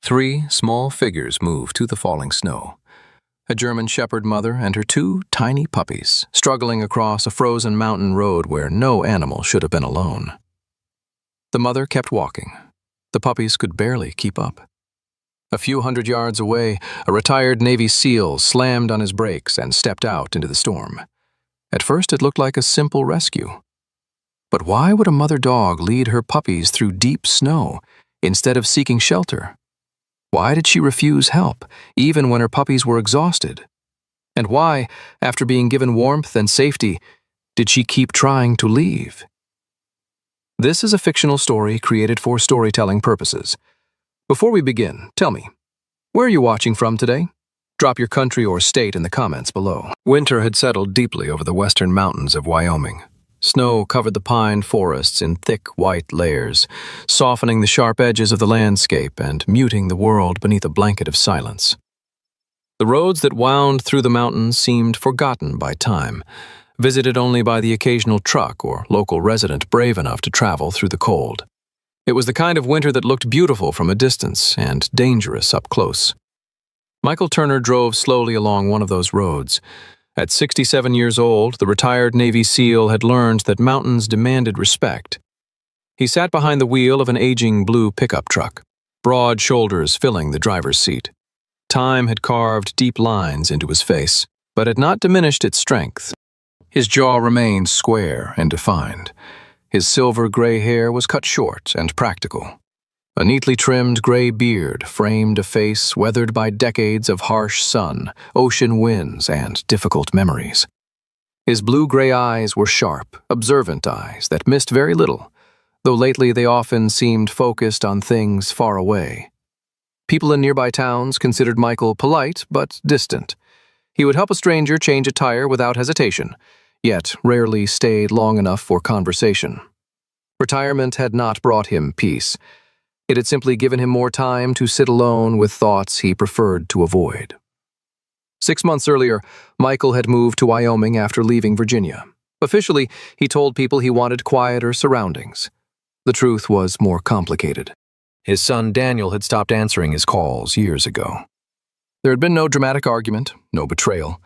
Three small figures moved through the falling snow. A German shepherd mother and her two tiny puppies, struggling across a frozen mountain road where no animal should have been alone. The mother kept walking. The puppies could barely keep up. A few hundred yards away, a retired Navy SEAL slammed on his brakes and stepped out into the storm. At first, it looked like a simple rescue. But why would a mother dog lead her puppies through deep snow instead of seeking shelter? Why did she refuse help, even when her puppies were exhausted? And why, after being given warmth and safety, did she keep trying to leave? This is a fictional story created for storytelling purposes. Before we begin, tell me, where are you watching from today? Drop your country or state in the comments below. Winter had settled deeply over the western mountains of Wyoming. Snow covered the pine forests in thick white layers, softening the sharp edges of the landscape and muting the world beneath a blanket of silence. The roads that wound through the mountains seemed forgotten by time, visited only by the occasional truck or local resident brave enough to travel through the cold. It was the kind of winter that looked beautiful from a distance and dangerous up close. Michael Turner drove slowly along one of those roads. At 67 years old, the retired Navy SEAL had learned that mountains demanded respect. He sat behind the wheel of an aging blue pickup truck, broad shoulders filling the driver's seat. Time had carved deep lines into his face, but had not diminished its strength. His jaw remained square and defined. His silver-gray hair was cut short and practical. A neatly trimmed gray beard framed a face weathered by decades of harsh sun, ocean winds, and difficult memories. His blue-gray eyes were sharp, observant eyes that missed very little, though lately they often seemed focused on things far away. People in nearby towns considered Michael polite but distant. He would help a stranger change a tire without hesitation, yet rarely stayed long enough for conversation. Retirement had not brought him peace. It had simply given him more time to sit alone with thoughts he preferred to avoid. 6 months earlier, Michael had moved to Wyoming after leaving Virginia. Officially, he told people he wanted quieter surroundings. The truth was more complicated. His son Daniel had stopped answering his calls years ago. There had been no dramatic argument, no betrayal,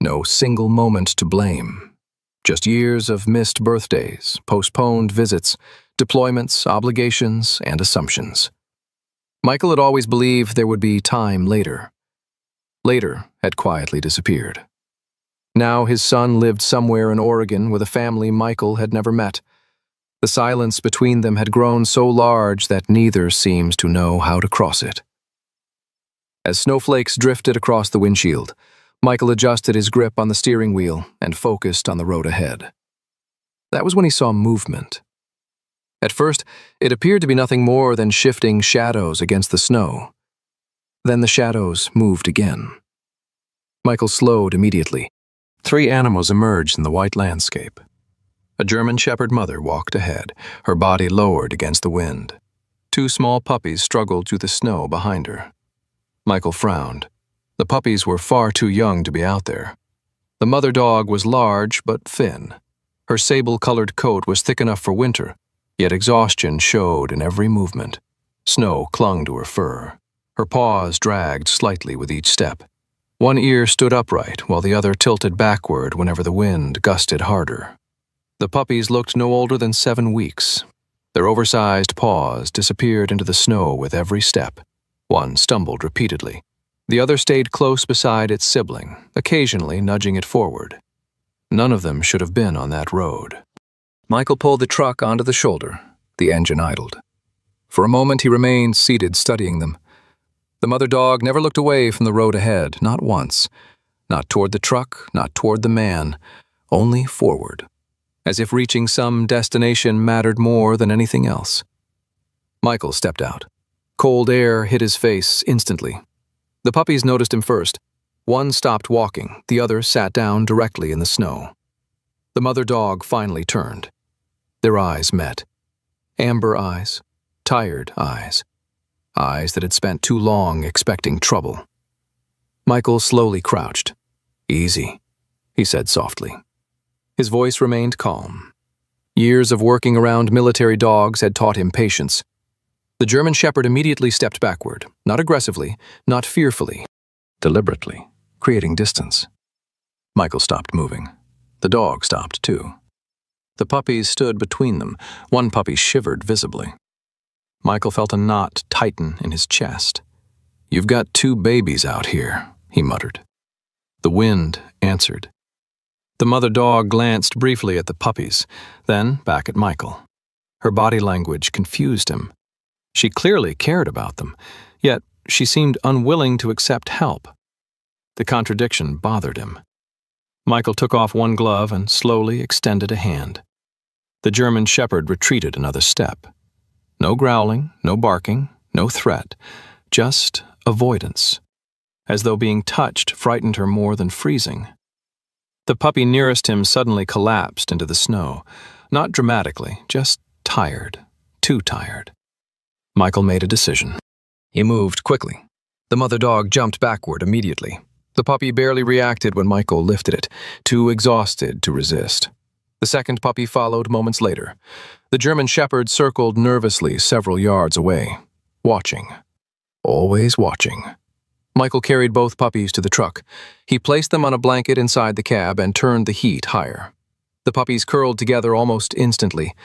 no single moment to blame. Just years of missed birthdays, postponed visits, deployments, obligations, and assumptions. Michael had always believed there would be time later. Later had quietly disappeared. Now his son lived somewhere in Oregon with a family Michael had never met. The silence between them had grown so large that neither seems to know how to cross it. As snowflakes drifted across the windshield, Michael adjusted his grip on the steering wheel and focused on the road ahead. That was when he saw movement. At first, it appeared to be nothing more than shifting shadows against the snow. Then the shadows moved again. Michael slowed immediately. 3 animals emerged in the white landscape. A German shepherd mother walked ahead, her body lowered against the wind. 2 small puppies struggled through the snow behind her. Michael frowned. The puppies were far too young to be out there. The mother dog was large but thin. Her sable-colored coat was thick enough for winter, yet exhaustion showed in every movement. Snow clung to her fur. Her paws dragged slightly with each step. One ear stood upright while the other tilted backward whenever the wind gusted harder. The puppies looked no older than 7 weeks. Their oversized paws disappeared into the snow with every step. One stumbled repeatedly. The other stayed close beside its sibling, occasionally nudging it forward. None of them should have been on that road. Michael pulled the truck onto the shoulder. The engine idled. For a moment he remained seated studying them. The mother dog never looked away from the road ahead, not once. Not toward the truck, not toward the man, only forward, as if reaching some destination mattered more than anything else. Michael stepped out. Cold air hit his face instantly. The puppies noticed him first. One stopped walking, the other sat down directly in the snow. The mother dog finally turned. Their eyes met. Amber eyes, tired eyes. Eyes that had spent too long expecting trouble. Michael slowly crouched. "Easy," he said softly. His voice remained calm. Years of working around military dogs had taught him patience. The German Shepherd immediately stepped backward, not aggressively, not fearfully, deliberately, creating distance. Michael stopped moving. The dog stopped too. The puppies stood between them. One puppy shivered visibly. Michael felt a knot tighten in his chest. "You've got two babies out here," he muttered. The wind answered. The mother dog glanced briefly at the puppies, then back at Michael. Her body language confused him. She clearly cared about them, yet she seemed unwilling to accept help. The contradiction bothered him. Michael took off one glove and slowly extended a hand. The German Shepherd retreated another step. No growling, no barking, no threat, just avoidance, as though being touched frightened her more than freezing. The puppy nearest him suddenly collapsed into the snow, not dramatically, just tired, too tired. Michael made a decision. He moved quickly. The mother dog jumped backward immediately. The puppy barely reacted when Michael lifted it, too exhausted to resist. The second puppy followed moments later. The German Shepherd circled nervously several yards away, watching. Always watching. Michael carried both puppies to the truck. He placed them on a blanket inside the cab and turned the heat higher. The puppies curled together almost instantly.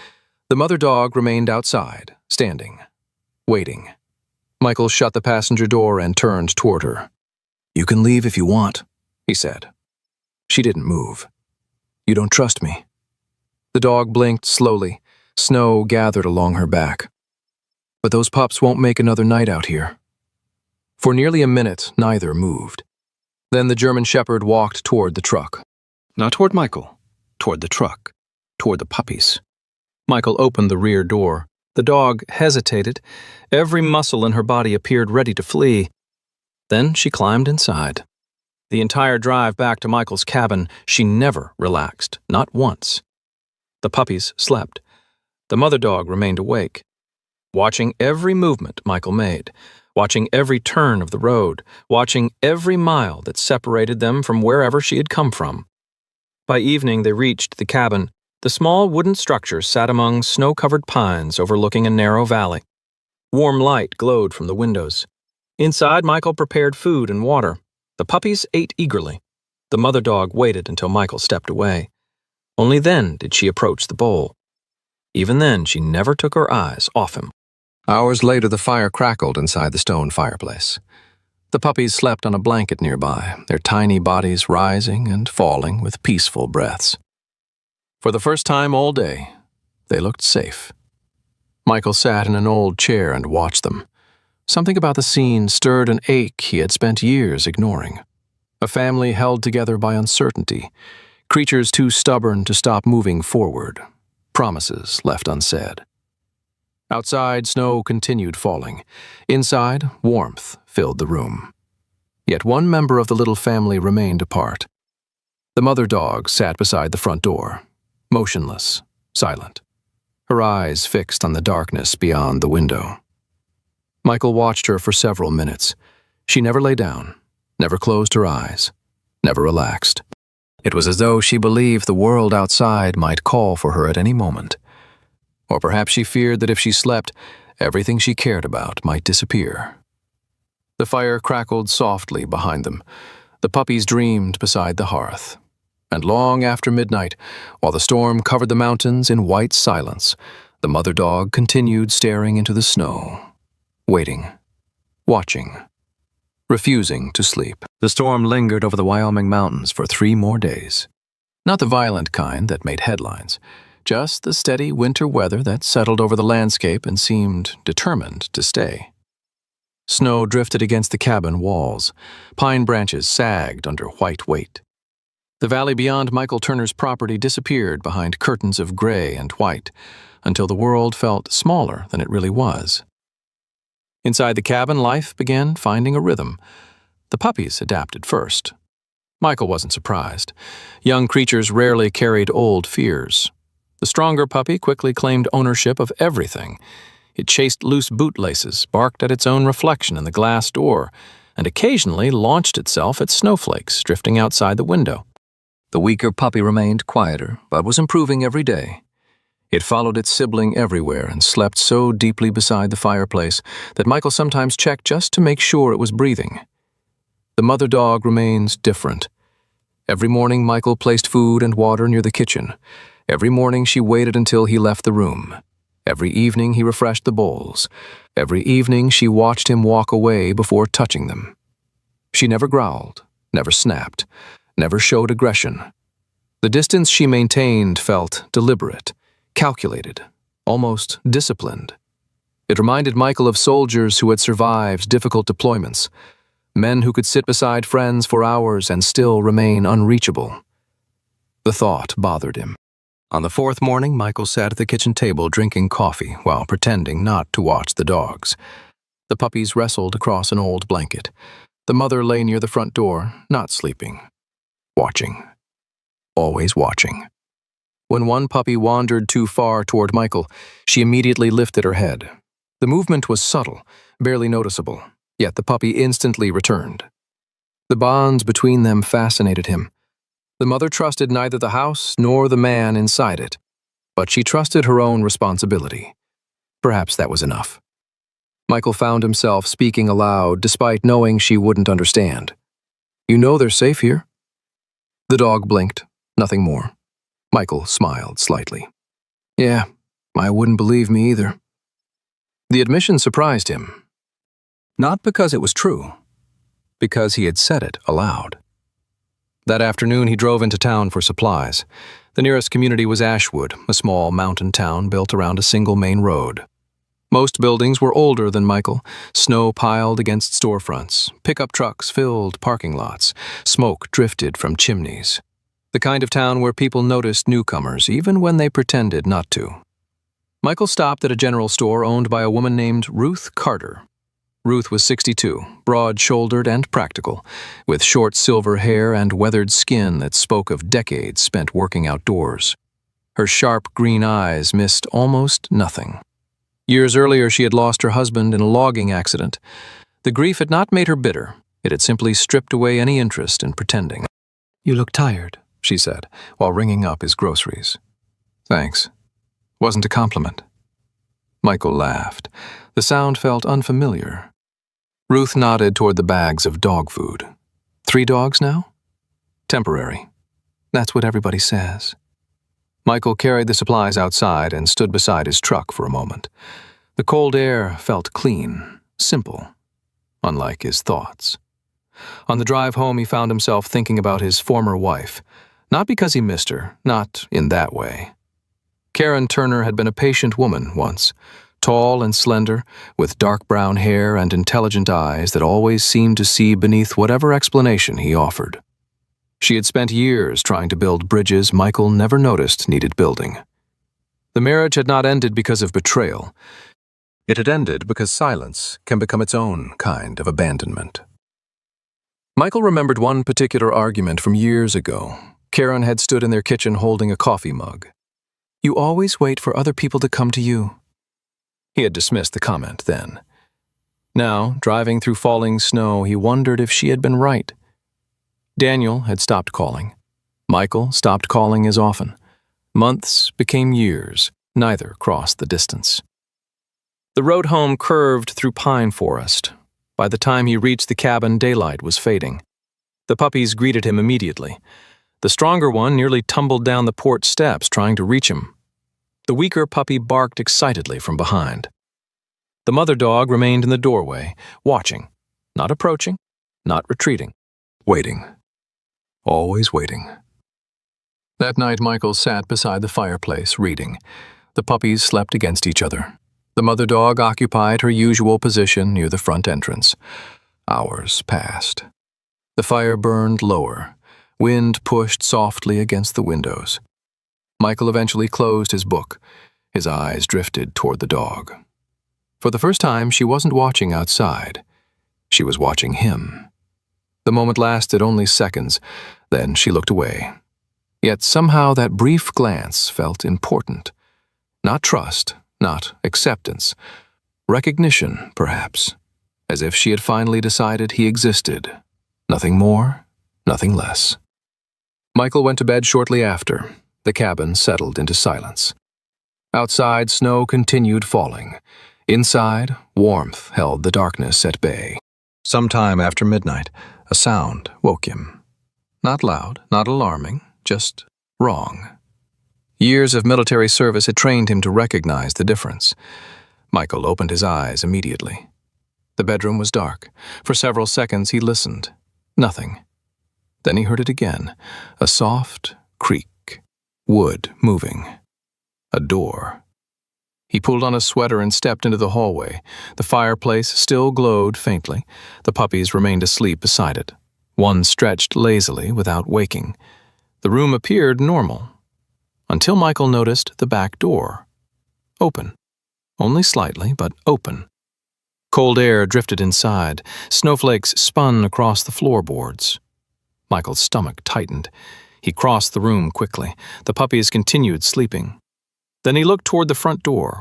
The mother dog remained outside, standing, waiting. Michael shut the passenger door and turned toward her. "You can leave if you want," he said. She didn't move. "You don't trust me." The dog blinked slowly. Snow gathered along her back. "But those pups won't make another night out here." For nearly a minute, neither moved. Then the German Shepherd walked toward the truck. Not toward Michael, toward the truck, toward the puppies. Michael opened the rear door. The dog hesitated. Every muscle in her body appeared ready to flee. Then she climbed inside. The entire drive back to Michael's cabin, she never relaxed, not once. The puppies slept. The mother dog remained awake, watching every movement Michael made, watching every turn of the road, watching every mile that separated them from wherever she had come from. By evening they reached the cabin. The small wooden structure sat among snow-covered pines overlooking a narrow valley. Warm light glowed from the windows. Inside, Michael prepared food and water. The puppies ate eagerly. The mother dog waited until Michael stepped away. Only then did she approach the bowl. Even then, she never took her eyes off him. Hours later, the fire crackled inside the stone fireplace. The puppies slept on a blanket nearby, their tiny bodies rising and falling with peaceful breaths. For the first time all day, they looked safe. Michael sat in an old chair and watched them. Something about the scene stirred an ache he had spent years ignoring. A family held together by uncertainty, creatures too stubborn to stop moving forward, promises left unsaid. Outside, snow continued falling. Inside, warmth filled the room. Yet one member of the little family remained apart. The mother dog sat beside the front door, motionless, silent, her eyes fixed on the darkness beyond the window. Michael watched her for several minutes. She never lay down, never closed her eyes, never relaxed. It was as though she believed the world outside might call for her at any moment. Or perhaps she feared that if she slept, everything she cared about might disappear. The fire crackled softly behind them. The puppies dreamed beside the hearth. And long after midnight, while the storm covered the mountains in white silence, the mother dog continued staring into the snow, waiting, watching, refusing to sleep. The storm lingered over the Wyoming mountains for 3 more days. Not the violent kind that made headlines, just the steady winter weather that settled over the landscape and seemed determined to stay. Snow drifted against the cabin walls. Pine branches sagged under white weight. The valley beyond Michael Turner's property disappeared behind curtains of gray and white, until the world felt smaller than it really was. Inside the cabin, life began finding a rhythm. The puppies adapted first. Michael wasn't surprised. Young creatures rarely carried old fears. The stronger puppy quickly claimed ownership of everything. It chased loose bootlaces, barked at its own reflection in the glass door, and occasionally launched itself at snowflakes drifting outside the window. The weaker puppy remained quieter, but was improving every day. It followed its sibling everywhere and slept so deeply beside the fireplace that Michael sometimes checked just to make sure it was breathing. The mother dog remains different. Every morning Michael placed food and water near the kitchen. Every morning she waited until he left the room. Every evening he refreshed the bowls. Every evening she watched him walk away before touching them. She never growled, never snapped, never showed aggression. The distance she maintained felt deliberate, calculated, almost disciplined. It reminded Michael of soldiers who had survived difficult deployments, men who could sit beside friends for hours and still remain unreachable. The thought bothered him. On the fourth morning, Michael sat at the kitchen table drinking coffee while pretending not to watch the dogs. The puppies wrestled across an old blanket. The mother lay near the front door, not sleeping. Watching. Always watching. When one puppy wandered too far toward Michael, she immediately lifted her head. The movement was subtle, barely noticeable, yet the puppy instantly returned. The bonds between them fascinated him. The mother trusted neither the house nor the man inside it, but she trusted her own responsibility. Perhaps that was enough. Michael found himself speaking aloud despite knowing she wouldn't understand. "You know they're safe here?" The dog blinked, nothing more. Michael smiled slightly. "Yeah, I wouldn't believe me either." The admission surprised him. Not because it was true, because he had said it aloud. That afternoon he drove into town for supplies. The nearest community was Ashwood, a small mountain town built around a single main road. Most buildings were older than Michael, snow piled against storefronts, pickup trucks filled parking lots, smoke drifted from chimneys. The kind of town where people noticed newcomers even when they pretended not to. Michael stopped at a general store owned by a woman named Ruth Carter. Ruth was 62, broad-shouldered and practical, with short silver hair and weathered skin that spoke of decades spent working outdoors. Her sharp green eyes missed almost nothing. Years earlier she had lost her husband in a logging accident. The grief had not made her bitter. It had simply stripped away any interest in pretending. "You look tired," she said, while ringing up his groceries. "Thanks. Wasn't a compliment." Michael laughed. The sound felt unfamiliar. Ruth nodded toward the bags of dog food. "3 dogs now?" "Temporary. That's what everybody says." Michael carried the supplies outside and stood beside his truck for a moment. The cold air felt clean, simple, unlike his thoughts. On the drive home, he found himself thinking about his former wife. Not because he missed her, not in that way. Karen Turner had been a patient woman once, tall and slender, with dark brown hair and intelligent eyes that always seemed to see beneath whatever explanation he offered. She had spent years trying to build bridges Michael never noticed needed building. The marriage had not ended because of betrayal. It had ended because silence can become its own kind of abandonment. Michael remembered one particular argument from years ago. Karen had stood in their kitchen holding a coffee mug. "You always wait for other people to come to you." He had dismissed the comment then. Now, driving through falling snow, he wondered if she had been right. Daniel had stopped calling. Michael stopped calling as often. Months became years. Neither crossed the distance. The road home curved through pine forest. By the time he reached the cabin, daylight was fading. The puppies greeted him immediately. The stronger one nearly tumbled down the porch steps trying to reach him. The weaker puppy barked excitedly from behind. The mother dog remained in the doorway, watching, not approaching, not retreating, waiting. Always waiting. That night, Michael sat beside the fireplace, reading. The puppies slept against each other. The mother dog occupied her usual position near the front entrance. Hours passed. The fire burned lower. Wind pushed softly against the windows. Michael eventually closed his book. His eyes drifted toward the dog. For the first time, she wasn't watching outside. She was watching him. The moment lasted only seconds. Then she looked away. Yet somehow that brief glance felt important. Not trust, not acceptance. Recognition, perhaps. As if she had finally decided he existed. Nothing more, nothing less. Michael went to bed shortly after. The cabin settled into silence. Outside, snow continued falling. Inside, warmth held the darkness at bay. Sometime after midnight, a sound woke him. Not loud, not alarming, just wrong. Years of military service had trained him to recognize the difference. Michael opened his eyes immediately. The bedroom was dark. For several seconds he listened. Nothing. Then he heard it again, a soft creak, wood moving. A door. He pulled on a sweater and stepped into the hallway. The fireplace still glowed faintly. The puppies remained asleep beside it. One stretched lazily without waking. The room appeared normal, until Michael noticed the back door. Open. Only slightly, but open. Cold air drifted inside. Snowflakes spun across the floorboards. Michael's stomach tightened. He crossed the room quickly. The puppies continued sleeping. Then he looked toward the front door,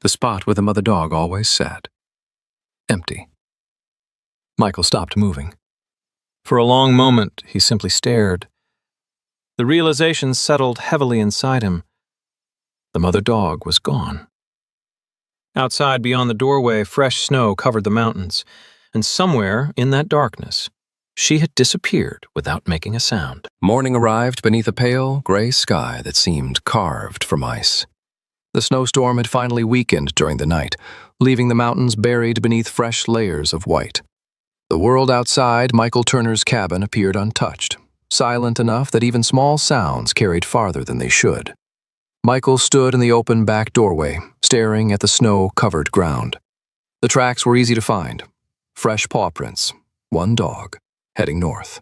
the spot where the mother dog always sat. Empty. Michael stopped moving. For a long moment, he simply stared. The realization settled heavily inside him. The mother dog was gone. Outside, beyond the doorway, fresh snow covered the mountains, and somewhere in that darkness, she had disappeared without making a sound. Morning arrived beneath a pale, gray sky that seemed carved from ice. The snowstorm had finally weakened during the night, leaving the mountains buried beneath fresh layers of white. The world outside Michael Turner's cabin appeared untouched, silent enough that even small sounds carried farther than they should. Michael stood in the open back doorway, staring at the snow-covered ground. The tracks were easy to find. Fresh paw prints, one dog, heading north.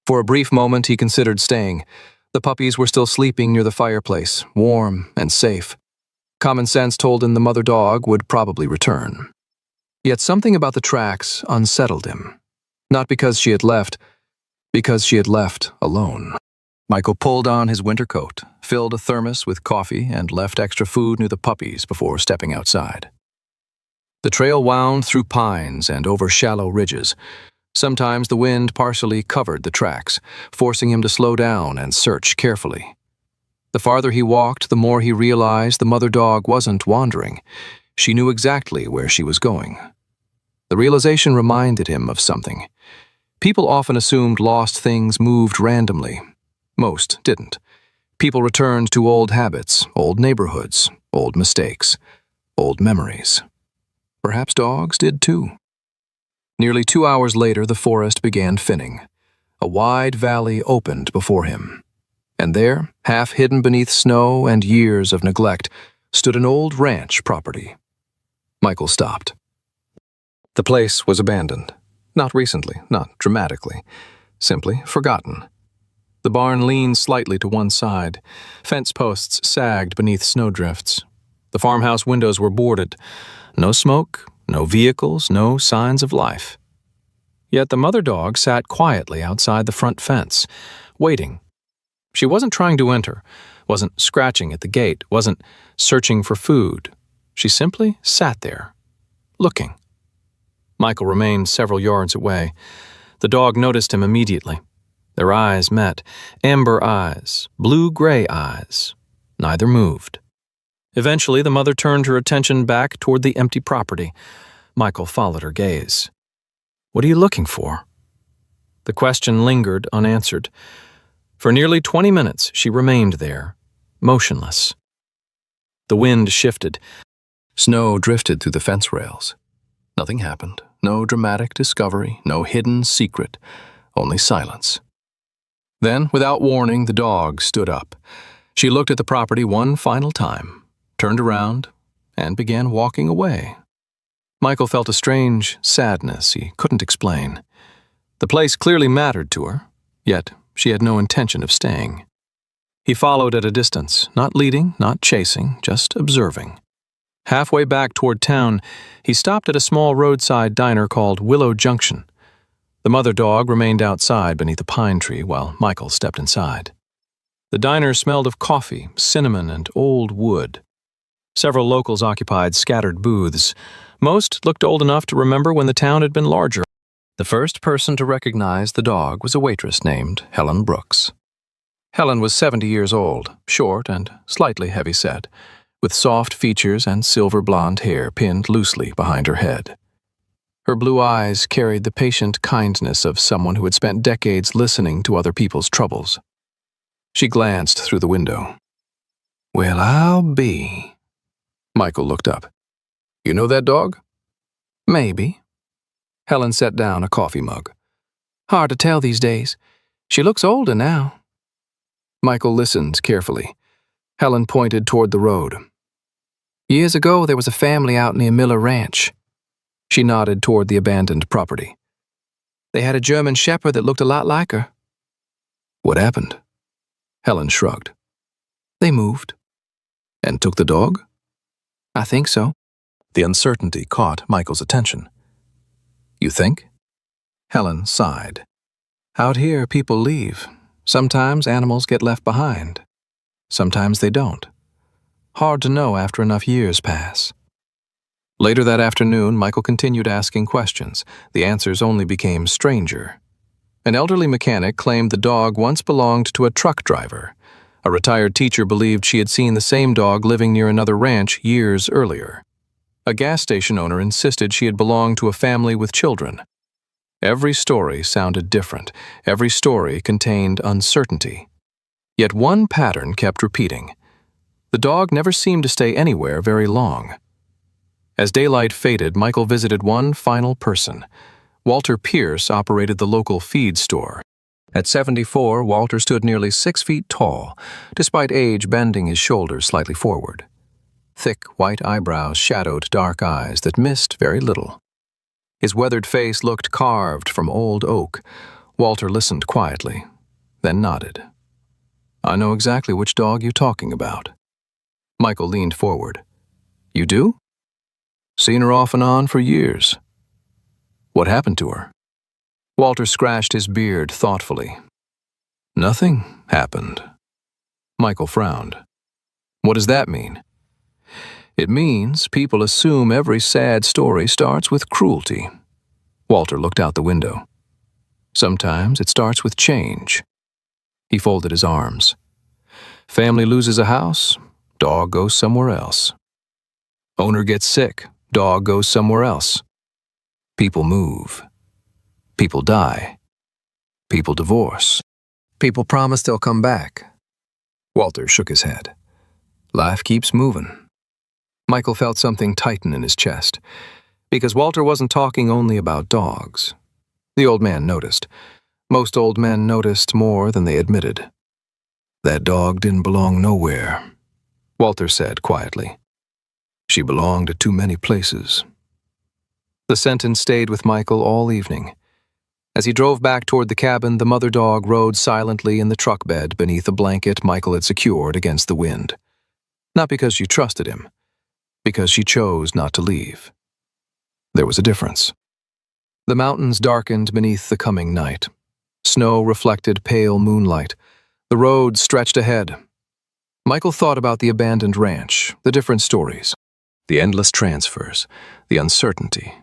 For a brief moment he considered staying. The puppies were still sleeping near the fireplace, warm and safe. Common sense told him the mother dog would probably return. Yet something about the tracks unsettled him. Not because she had left, because she had left alone. Michael pulled on his winter coat, filled a thermos with coffee, and left extra food near the puppies before stepping outside. The trail wound through pines and over shallow ridges. Sometimes the wind partially covered the tracks, forcing him to slow down and search carefully. The farther he walked, the more he realized the mother dog wasn't wandering. She knew exactly where she was going. The realization reminded him of something. People often assumed lost things moved randomly. Most didn't. People returned to old habits, old neighborhoods, old mistakes, old memories. Perhaps dogs did too. Nearly 2 hours later, the forest began thinning. A wide valley opened before him. And there, half hidden beneath snow and years of neglect, stood an old ranch property. Michael stopped. The place was abandoned. Not recently, not dramatically. Simply forgotten. The barn leaned slightly to one side. Fence posts sagged beneath snowdrifts. The farmhouse windows were boarded. No smoke, no vehicles, no signs of life. Yet the mother dog sat quietly outside the front fence, waiting. She wasn't trying to enter, wasn't scratching at the gate, wasn't searching for food. She simply sat there, looking. Michael remained several yards away. The dog noticed him immediately. Their eyes met, amber eyes, blue-gray eyes. Neither moved. Eventually, the mother turned her attention back toward the empty property. Michael followed her gaze. "What are you looking for?" The question lingered unanswered. For nearly 20 minutes, she remained there, motionless. The wind shifted. Snow drifted through the fence rails. Nothing happened. No dramatic discovery, no hidden secret, only silence. Then, without warning, the dog stood up. She looked at the property one final time, turned around, and began walking away. Michael felt a strange sadness he couldn't explain. The place clearly mattered to her, yet she had no intention of staying. He followed at a distance, not leading, not chasing, just observing. Halfway back toward town, he stopped at a small roadside diner called Willow Junction. The mother dog remained outside beneath a pine tree while Michael stepped inside. The diner smelled of coffee, cinnamon, and old wood. Several locals occupied scattered booths. Most looked old enough to remember when the town had been larger. The first person to recognize the dog was a waitress named Helen Brooks. Helen was 70 years old, short and slightly heavy-set. with soft features and silver blonde hair pinned loosely behind her head. Her blue eyes carried the patient kindness of someone who had spent decades listening to other people's troubles. She glanced through the window. "Well, I'll be." Michael looked up. "You know that dog?" "Maybe." Helen set down a coffee mug. "Hard to tell these days. She looks older now." Michael listened carefully. Helen pointed toward the road. "Years ago, there was a family out near Miller Ranch." She nodded toward the abandoned property. "They had a German shepherd that looked a lot like her." "What happened?" Helen shrugged. "They moved." "And took the dog?" "I think so." The uncertainty caught Michael's attention. "You think?" Helen sighed. "Out here, people leave. Sometimes animals get left behind. Sometimes they don't. Hard to know after enough years pass." Later that afternoon, Michael continued asking questions. The answers only became stranger. An elderly mechanic claimed the dog once belonged to a truck driver. A retired teacher believed she had seen the same dog living near another ranch years earlier. A gas station owner insisted she had belonged to a family with children. Every story sounded different. Every story contained uncertainty. Yet one pattern kept repeating. The dog never seemed to stay anywhere very long. As daylight faded, Michael visited one final person. Walter Pierce operated the local feed store. At 74, Walter stood nearly 6 feet tall, despite age bending his shoulders slightly forward. Thick white eyebrows shadowed dark eyes that missed very little. His weathered face looked carved from old oak. Walter listened quietly, then nodded. "I know exactly which dog you're talking about." Michael leaned forward. "You do?" "Seen her off and on for years." "What happened to her?" Walter scratched his beard thoughtfully. "Nothing happened." Michael frowned. "What does that mean?" "It means people assume every sad story starts with cruelty." Walter looked out the window. "Sometimes it starts with change." He folded his arms. "Family loses a house, dog goes somewhere else. Owner gets sick, dog goes somewhere else. People move. People die. People divorce. People promise they'll come back." Walter shook his head. "Life keeps moving." Michael felt something tighten in his chest, because Walter wasn't talking only about dogs. The old man noticed. Most old men noticed more than they admitted. "That dog didn't belong nowhere," Walter said quietly. "She belonged to too many places." The sentence stayed with Michael all evening. As he drove back toward the cabin, the mother dog rode silently in the truck bed beneath a blanket Michael had secured against the wind. Not because she trusted him, because she chose not to leave. There was a difference. The mountains darkened beneath the coming night. Snow reflected pale moonlight. The road stretched ahead. Michael thought about the abandoned ranch, the different stories, the endless transfers, the uncertainty.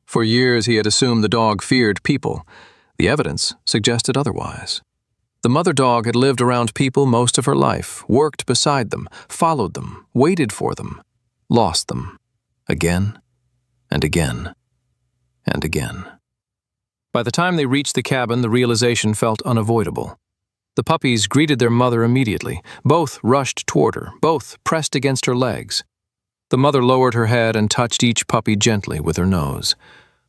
For years he had assumed the dog feared people. The evidence suggested otherwise. The mother dog had lived around people most of her life, worked beside them, followed them, waited for them, lost them, again and again and again. By the time they reached the cabin, the realization felt unavoidable. The puppies greeted their mother immediately. Both rushed toward her, both pressed against her legs. The mother lowered her head and touched each puppy gently with her nose.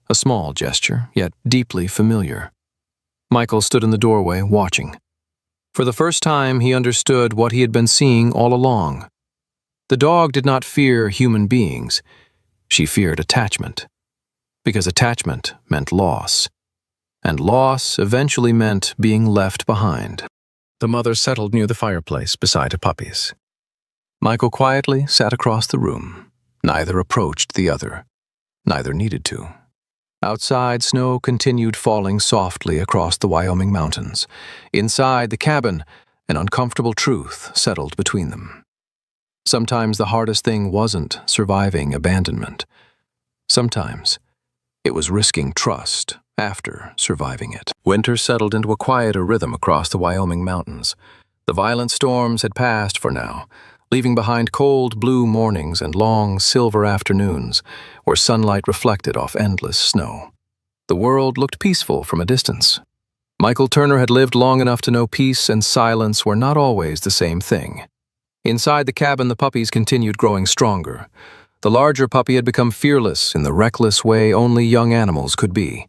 A small gesture, yet deeply familiar. Michael stood in the doorway, watching. For the first time, he understood what he had been seeing all along. The dog did not fear human beings. She feared attachment. Because attachment meant loss. And loss eventually meant being left behind. The mother settled near the fireplace beside her puppies. Michael quietly sat across the room. Neither approached the other. Neither needed to. Outside, snow continued falling softly across the Wyoming mountains. Inside the cabin, an uncomfortable truth settled between them. Sometimes the hardest thing wasn't surviving abandonment. Sometimes it was risking trust after surviving it. Winter settled into a quieter rhythm across the Wyoming mountains. The violent storms had passed for now. leaving behind cold blue mornings and long silver afternoons where sunlight reflected off endless snow. The world looked peaceful from a distance. Michael Turner had lived long enough to know peace and silence were not always the same thing. Inside the cabin, the puppies continued growing stronger. The larger puppy had become fearless in the reckless way only young animals could be.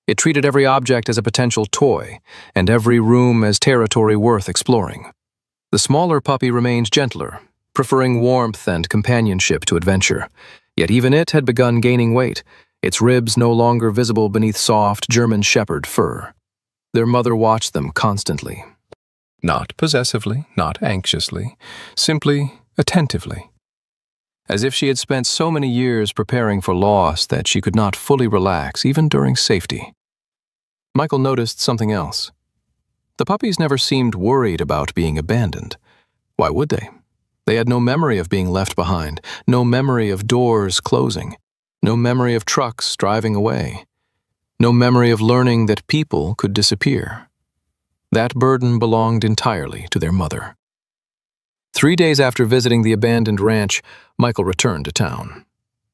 It treated every object as a potential toy, and every room as territory worth exploring. The smaller puppy remained gentler, preferring warmth and companionship to adventure. Yet even it had begun gaining weight, its ribs no longer visible beneath soft German Shepherd fur. Their mother watched them constantly. Not possessively, not anxiously, simply attentively. As if she had spent so many years preparing for loss that she could not fully relax even during safety. Michael noticed something else. The puppies never seemed worried about being abandoned. Why would they? They had no memory of being left behind, no memory of doors closing, no memory of trucks driving away, no memory of learning that people could disappear. That burden belonged entirely to their mother. 3 days after visiting the abandoned ranch, Michael returned to town.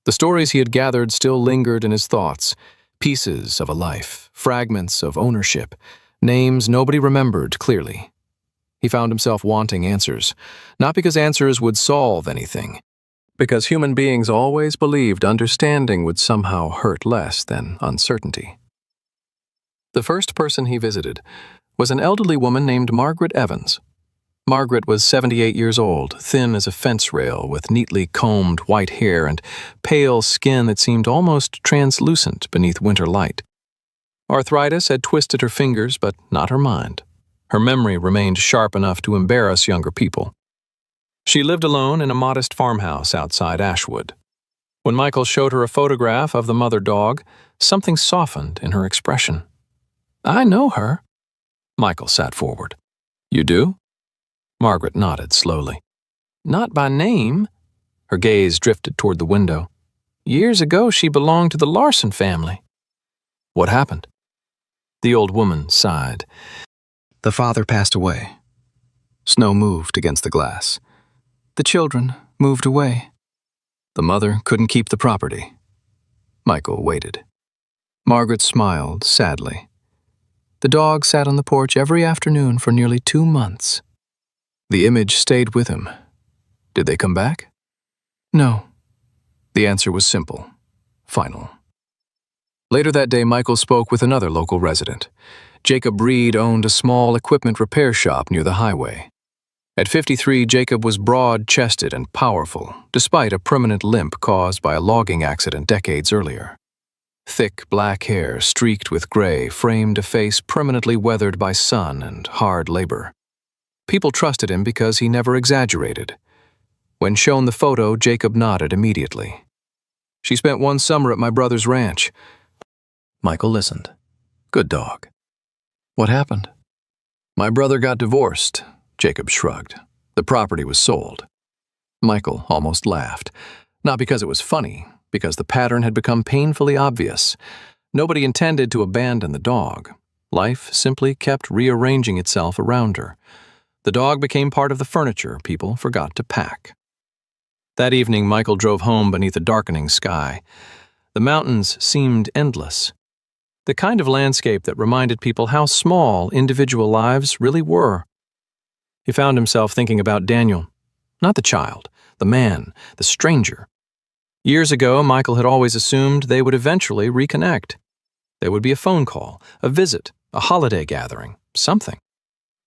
The stories he had gathered still lingered in his thoughts, pieces of a life, fragments of ownership, names nobody remembered clearly. He found himself wanting answers, not because answers would solve anything, because human beings always believed understanding would somehow hurt less than uncertainty. The first person he visited was an elderly woman named Margaret Evans. Margaret was 78 years old, thin as a fence rail, with neatly combed white hair and pale skin that seemed almost translucent beneath winter light. Arthritis had twisted her fingers, but not her mind. Her memory remained sharp enough to embarrass younger people. She lived alone in a modest farmhouse outside Ashwood. When Michael showed her a photograph of the mother dog, something softened in her expression. "I know her." Michael sat forward. "You do?" Margaret nodded slowly. "Not by name." Her gaze drifted toward the window. "Years ago she belonged to the Larson family." "What happened?" The old woman sighed. "The father passed away." Snow moved against the glass. "The children moved away." "The mother couldn't keep the property." Michael waited. Margaret smiled sadly. "The dog sat on the porch every afternoon for nearly 2 months. The image stayed with him. Did they come back?" "No." The answer was simple, final. Later that day, Michael spoke with another local resident. Jacob Reed owned a small equipment repair shop near the highway. At 53, Jacob was broad-chested and powerful, despite a permanent limp caused by a logging accident decades earlier. Thick black hair, streaked with gray, framed a face permanently weathered by sun and hard labor. People trusted him because he never exaggerated. When shown the photo, Jacob nodded immediately. "She spent 1 summer at my brother's ranch." Michael listened. "Good dog." "What happened?" "My brother got divorced," Jacob shrugged. "The property was sold." Michael almost laughed. Not because it was funny, because the pattern had become painfully obvious. Nobody intended to abandon the dog. Life simply kept rearranging itself around her. The dog became part of the furniture people forgot to pack. That evening, Michael drove home beneath a darkening sky. The mountains seemed endless. The kind of landscape that reminded people how small individual lives really were. He found himself thinking about Daniel. Not the child, the man, the stranger. Years ago, Michael had always assumed they would eventually reconnect. There would be a phone call, a visit, a holiday gathering, something.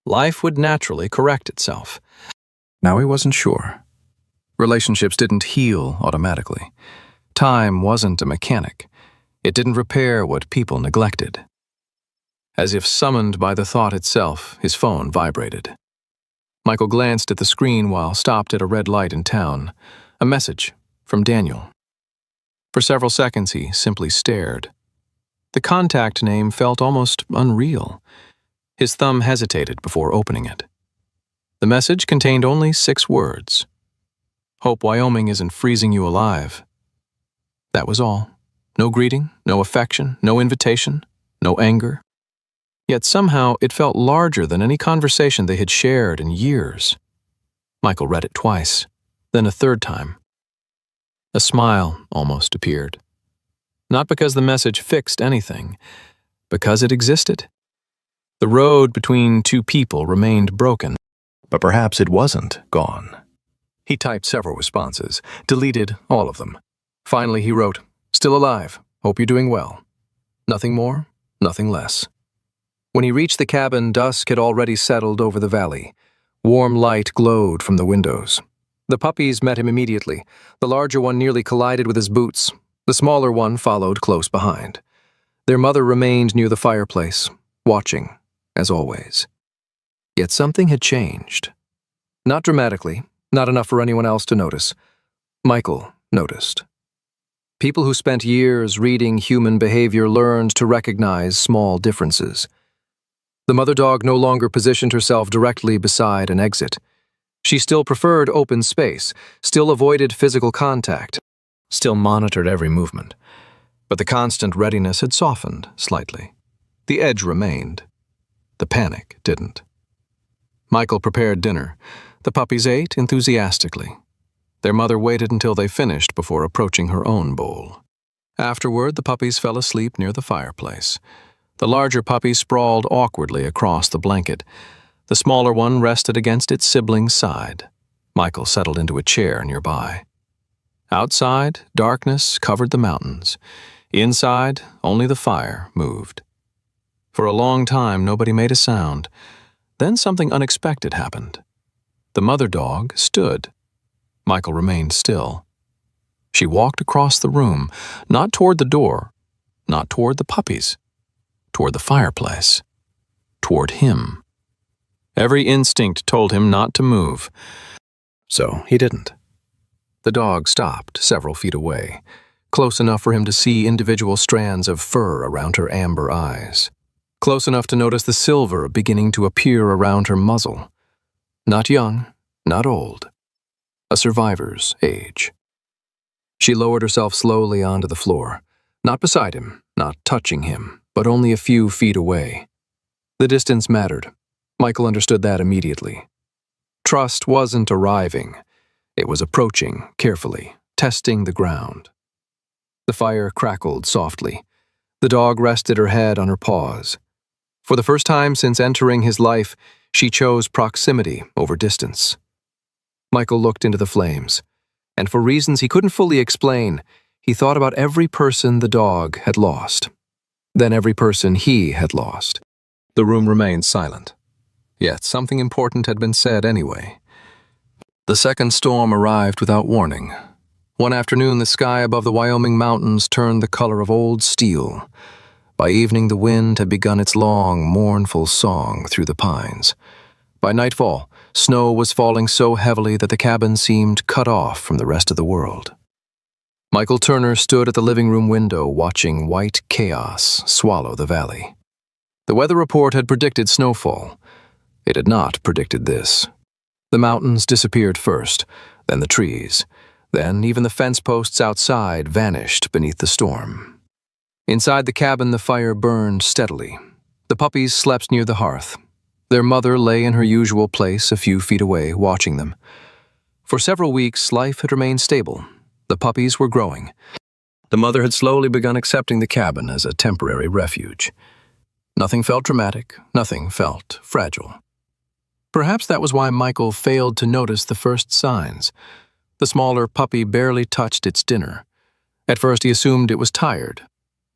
Life would naturally correct itself. Now he wasn't sure. Relationships didn't heal automatically. Time wasn't a mechanic. It didn't repair what people neglected. As if summoned by the thought itself, his phone vibrated. Michael glanced at the screen while stopped at a red light in town. A message from Daniel. For several seconds, he simply stared. The contact name felt almost unreal. His thumb hesitated before opening it. The message contained only 6 words. "Hope Wyoming isn't freezing you alive." That was all. No greeting, no affection, no invitation, no anger. Yet somehow it felt larger than any conversation they had shared in years. Michael read it twice, then a third time. A smile almost appeared. Not because the message fixed anything, because it existed. The road between two people remained broken, but perhaps it wasn't gone. He typed several responses, deleted all of them. Finally, he wrote, "Still alive. Hope you're doing well." Nothing more, nothing less. When he reached the cabin, dusk had already settled over the valley. Warm light glowed from the windows. The puppies met him immediately. The larger one nearly collided with his boots. The smaller one followed close behind. Their mother remained near the fireplace, watching, as always. Yet something had changed. Not dramatically, not enough for anyone else to notice. Michael noticed. People who spent years reading human behavior learned to recognize small differences. The mother dog no longer positioned herself directly beside an exit. She still preferred open space, still avoided physical contact, still monitored every movement. But the constant readiness had softened slightly. The edge remained. The panic didn't. Michael prepared dinner. The puppies ate enthusiastically. Their mother waited until they finished before approaching her own bowl. Afterward, the puppies fell asleep near the fireplace. The larger puppy sprawled awkwardly across the blanket. The smaller one rested against its sibling's side. Michael settled into a chair nearby. Outside, darkness covered the mountains. Inside, only the fire moved. For a long time, nobody made a sound. Then something unexpected happened. The mother dog stood. Michael remained still. She walked across the room, not toward the door, not toward the puppies, toward the fireplace, toward him. Every instinct told him not to move, so he didn't. The dog stopped several feet away, close enough for him to see individual strands of fur around her amber eyes, close enough to notice the silver beginning to appear around her muzzle. Not young, not old. A survivor's age. She lowered herself slowly onto the floor, not beside him, not touching him, but only a few feet away. The distance mattered. Michael understood that immediately. Trust wasn't arriving. It was approaching carefully, testing the ground. The fire crackled softly. The dog rested her head on her paws. For the first time since entering his life, she chose proximity over distance. Michael looked into the flames, and for reasons he couldn't fully explain, he thought about every person the dog had lost, then every person he had lost. The room remained silent, yet something important had been said anyway. The second storm arrived without warning. One afternoon, the sky above the Wyoming mountains turned the color of old steel. By evening, the wind had begun its long, mournful song through the pines. By nightfall, snow was falling so heavily that the cabin seemed cut off from the rest of the world. Michael Turner stood at the living room window watching white chaos swallow the valley. The weather report had predicted snowfall. It had not predicted this. The mountains disappeared first, then the trees. Then even the fence posts outside vanished beneath the storm. Inside the cabin, the fire burned steadily. The puppies slept near the hearth. Their mother lay in her usual place a few feet away, watching them. For several weeks, life had remained stable. The puppies were growing. The mother had slowly begun accepting the cabin as a temporary refuge. Nothing felt dramatic, nothing felt fragile. Perhaps that was why Michael failed to notice the first signs. The smaller puppy barely touched its dinner. At first he assumed it was tired.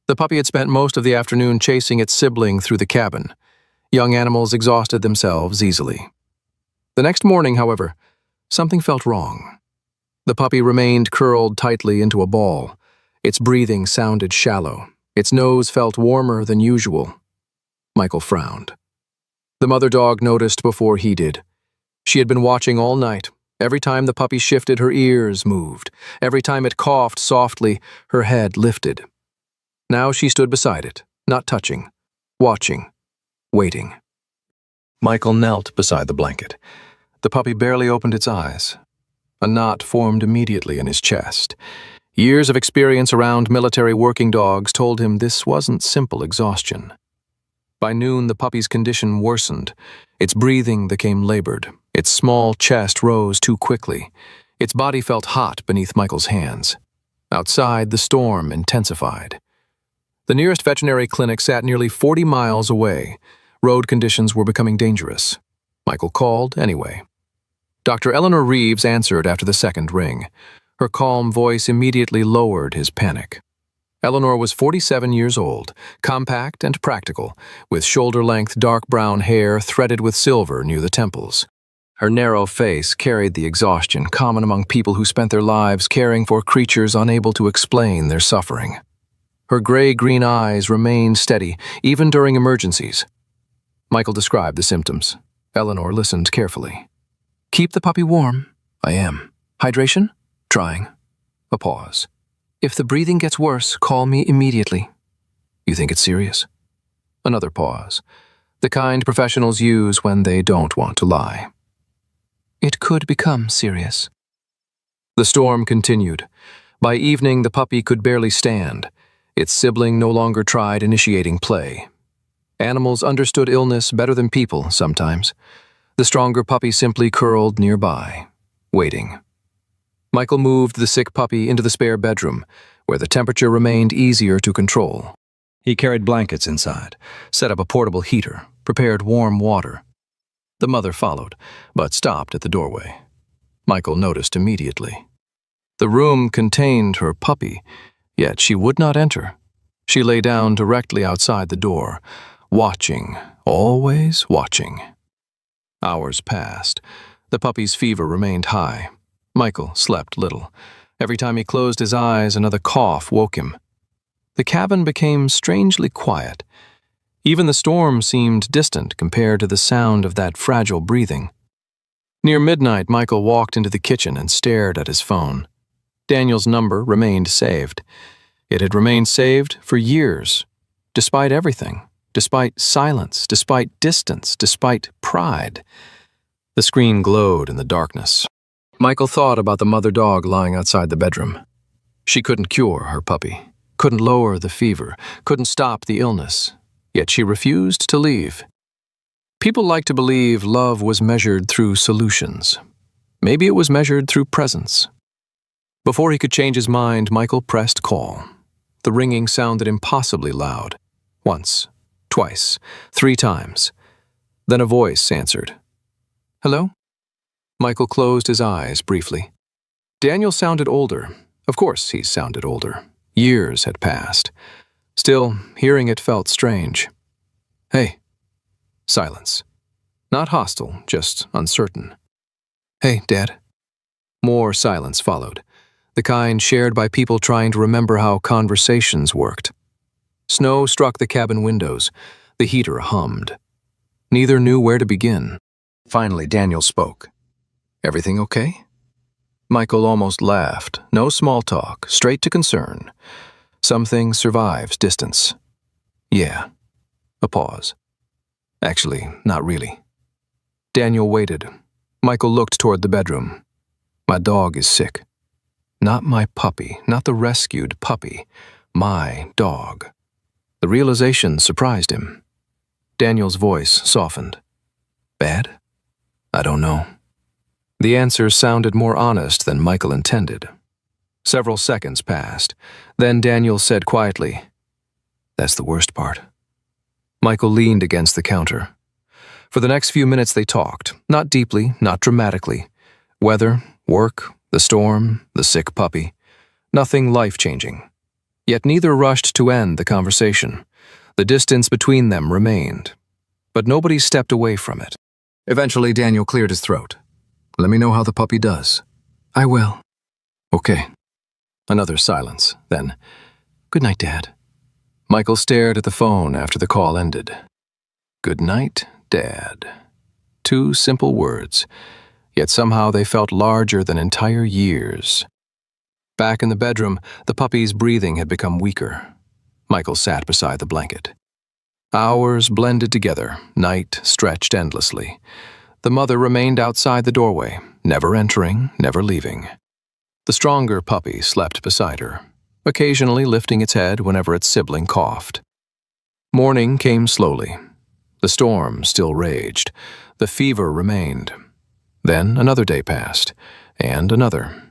The puppy had spent most of the afternoon chasing its sibling through the cabin. Young animals exhausted themselves easily. The next morning, however, something felt wrong. The puppy remained curled tightly into a ball. Its breathing sounded shallow. Its nose felt warmer than usual. Michael frowned. The mother dog noticed before he did. She had been watching all night. Every time the puppy shifted, her ears moved. Every time it coughed softly, her head lifted. Now she stood beside it, not touching, watching, waiting. Michael knelt beside the blanket. The puppy barely opened its eyes. A knot formed immediately in his chest. Years of experience around military working dogs told him this wasn't simple exhaustion. By noon, the puppy's condition worsened. Its breathing became labored. Its small chest rose too quickly. Its body felt hot beneath Michael's hands. Outside, the storm intensified. The nearest veterinary clinic sat nearly 40 miles away. Road conditions were becoming dangerous. Michael called anyway. Dr. Eleanor Reeves answered after the second ring. Her calm voice immediately lowered his panic. Eleanor was 47 years old, compact and practical, with shoulder-length dark brown hair threaded with silver near the temples. Her narrow face carried the exhaustion common among people who spent their lives caring for creatures unable to explain their suffering. Her gray-green eyes remained steady, even during emergencies. Michael described the symptoms. Eleanor listened carefully. "Keep the puppy warm." "I am." "Hydration?" "Trying." A pause. "If the breathing gets worse, call me immediately." "You think it's serious?" Another pause. The kind professionals use when they don't want to lie. "It could become serious." The storm continued. By evening, the puppy could barely stand. Its sibling no longer tried initiating play. Animals understood illness better than people sometimes. The stronger puppy simply curled nearby, waiting. Michael moved the sick puppy into the spare bedroom, where the temperature remained easier to control. He carried blankets inside, set up a portable heater, prepared warm water. The mother followed, but stopped at the doorway. Michael noticed immediately. The room contained her puppy, yet she would not enter. She lay down directly outside the door, watching, always watching. Hours passed. The puppy's fever remained high. Michael slept little. Every time he closed his eyes, another cough woke him. The cabin became strangely quiet. Even the storm seemed distant compared to the sound of that fragile breathing. Near midnight, Michael walked into the kitchen and stared at his phone. Daniel's number remained saved. It had remained saved for years, despite everything, despite silence, despite distance, despite pride. The screen glowed in the darkness. Michael thought about the mother dog lying outside the bedroom. She couldn't cure her puppy, couldn't lower the fever, couldn't stop the illness, yet she refused to leave. People like to believe love was measured through solutions. Maybe it was measured through presence. Before he could change his mind, Michael pressed call. The ringing sounded impossibly loud. Once, twice, 3 times. Then a voice answered. "Hello?" Michael closed his eyes briefly. Daniel sounded older. Of course he sounded older. Years had passed. Still, hearing it felt strange. "Hey." Silence. Not hostile, just uncertain. "Hey, Dad." More silence followed, the kind shared by people trying to remember how conversations worked. Snow struck the cabin windows. The heater hummed. Neither knew where to begin. Finally, Daniel spoke. "Everything okay?" Michael almost laughed. No small talk, straight to concern. Something survives distance. "Yeah." A pause. "Actually, not really." Daniel waited. Michael looked toward the bedroom. "My dog is sick." Not my puppy, not the rescued puppy. My dog. The realization surprised him. Daniel's voice softened. "Bad? I don't know." The answer sounded more honest than Michael intended. Several seconds passed. Then Daniel said quietly, "That's the worst part." Michael leaned against the counter. For the next few minutes they talked, not deeply, not dramatically. Weather, work, the storm, the sick puppy. Nothing life-changing. Yet neither rushed to end the conversation. The distance between them remained. But nobody stepped away from it. Eventually, Daniel cleared his throat. "Let me know how the puppy does." "I will." "Okay." Another silence, then, "Good night, Dad." Michael stared at the phone after the call ended. "Good night, Dad." 2 simple words, yet somehow they felt larger than entire years. Back in the bedroom, the puppy's breathing had become weaker. Michael sat beside the blanket. Hours blended together, night stretched endlessly. The mother remained outside the doorway, never entering, never leaving. The stronger puppy slept beside her, occasionally lifting its head whenever its sibling coughed. Morning came slowly. The storm still raged. The fever remained. Then another day passed, and another.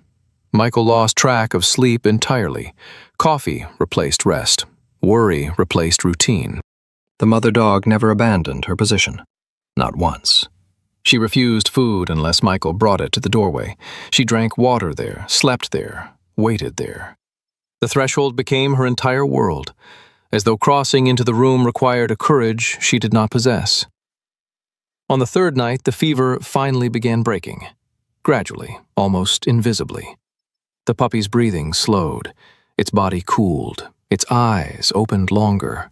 Michael lost track of sleep entirely. Coffee replaced rest. Worry replaced routine. The mother dog never abandoned her position. Not once. She refused food unless Michael brought it to the doorway. She drank water there, slept there, waited there. The threshold became her entire world, as though crossing into the room required a courage she did not possess. On the third night, the fever finally began breaking, gradually, almost invisibly. The puppy's breathing slowed, its body cooled, its eyes opened longer.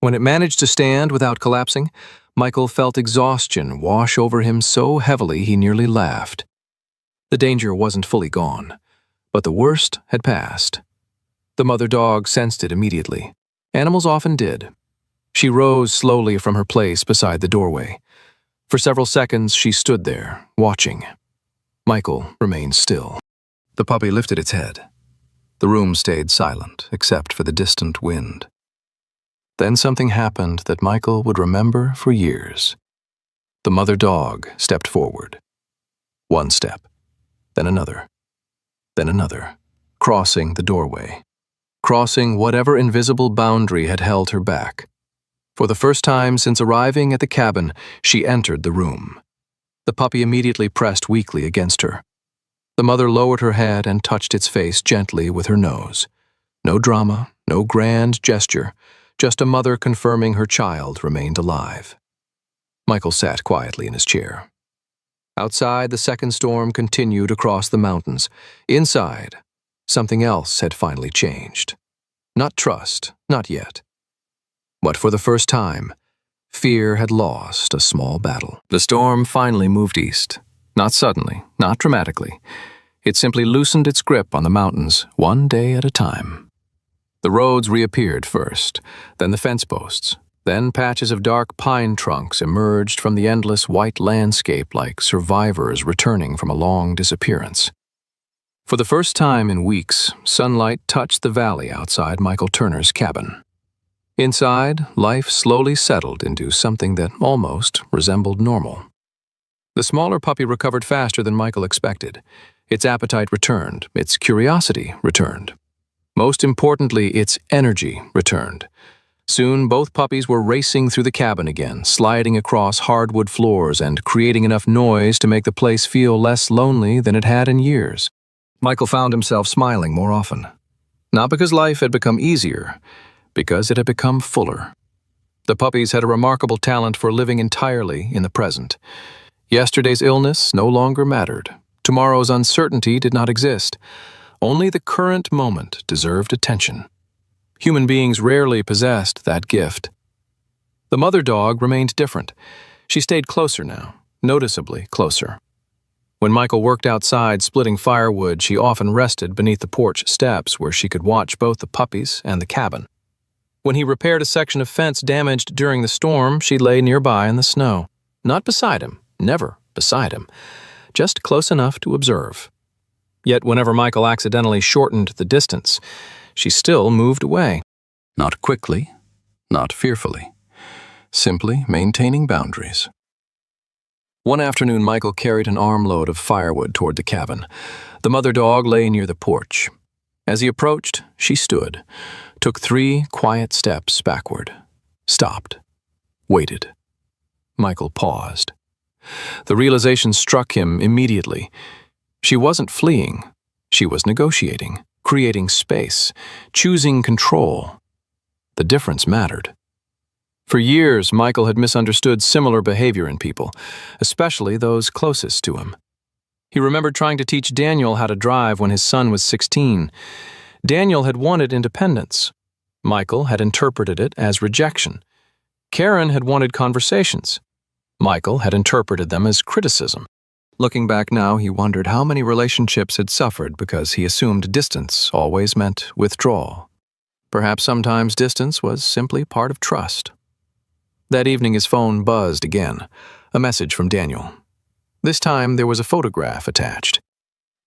When it managed to stand without collapsing, Michael felt exhaustion wash over him so heavily he nearly laughed. The danger wasn't fully gone, but the worst had passed. The mother dog sensed it immediately. Animals often did. She rose slowly from her place beside the doorway. For several seconds she stood there, watching. Michael remained still. The puppy lifted its head. The room stayed silent, except for the distant wind. Then something happened that Michael would remember for years. The mother dog stepped forward. One step, then another, crossing the doorway, crossing whatever invisible boundary had held her back. For the first time since arriving at the cabin, she entered the room. The puppy immediately pressed weakly against her. The mother lowered her head and touched its face gently with her nose. No drama, no grand gesture, just a mother confirming her child remained alive. Michael sat quietly in his chair. Outside, the second storm continued across the mountains. Inside, something else had finally changed. Not trust, not yet. But for the first time, fear had lost a small battle. The storm finally moved east. Not suddenly, not dramatically. It simply loosened its grip on the mountains, one day at a time. The roads reappeared first, then the fence posts, then patches of dark pine trunks emerged from the endless white landscape like survivors returning from a long disappearance. For the first time in weeks, sunlight touched the valley outside Michael Turner's cabin. Inside, life slowly settled into something that almost resembled normal. The smaller puppy recovered faster than Michael expected. Its appetite returned, its curiosity returned. Most importantly, its energy returned. Soon, both puppies were racing through the cabin again, sliding across hardwood floors and creating enough noise to make the place feel less lonely than it had in years. Michael found himself smiling more often. Not because life had become easier, because it had become fuller. The puppies had a remarkable talent for living entirely in the present. Yesterday's illness no longer mattered. Tomorrow's uncertainty did not exist. Only the current moment deserved attention. Human beings rarely possessed that gift. The mother dog remained different. She stayed closer now, noticeably closer. When Michael worked outside splitting firewood, she often rested beneath the porch steps where she could watch both the puppies and the cabin. When he repaired a section of fence damaged during the storm, she lay nearby in the snow. Not beside him, never beside him, just close enough to observe. Yet whenever Michael accidentally shortened the distance, she still moved away. Not quickly, not fearfully, simply maintaining boundaries. One afternoon, Michael carried an armload of firewood toward the cabin. The mother dog lay near the porch. As he approached, she stood, took 3 quiet steps backward, stopped, waited. Michael paused. The realization struck him immediately. She wasn't fleeing. She was negotiating, creating space, choosing control. The difference mattered. For years, Michael had misunderstood similar behavior in people, especially those closest to him. He remembered trying to teach Daniel how to drive when his son was 16. Daniel had wanted independence. Michael had interpreted it as rejection. Karen had wanted conversations. Michael had interpreted them as criticism. Looking back now, he wondered how many relationships had suffered because he assumed distance always meant withdrawal. Perhaps sometimes distance was simply part of trust. That evening his phone buzzed again, a message from Daniel. This time there was a photograph attached.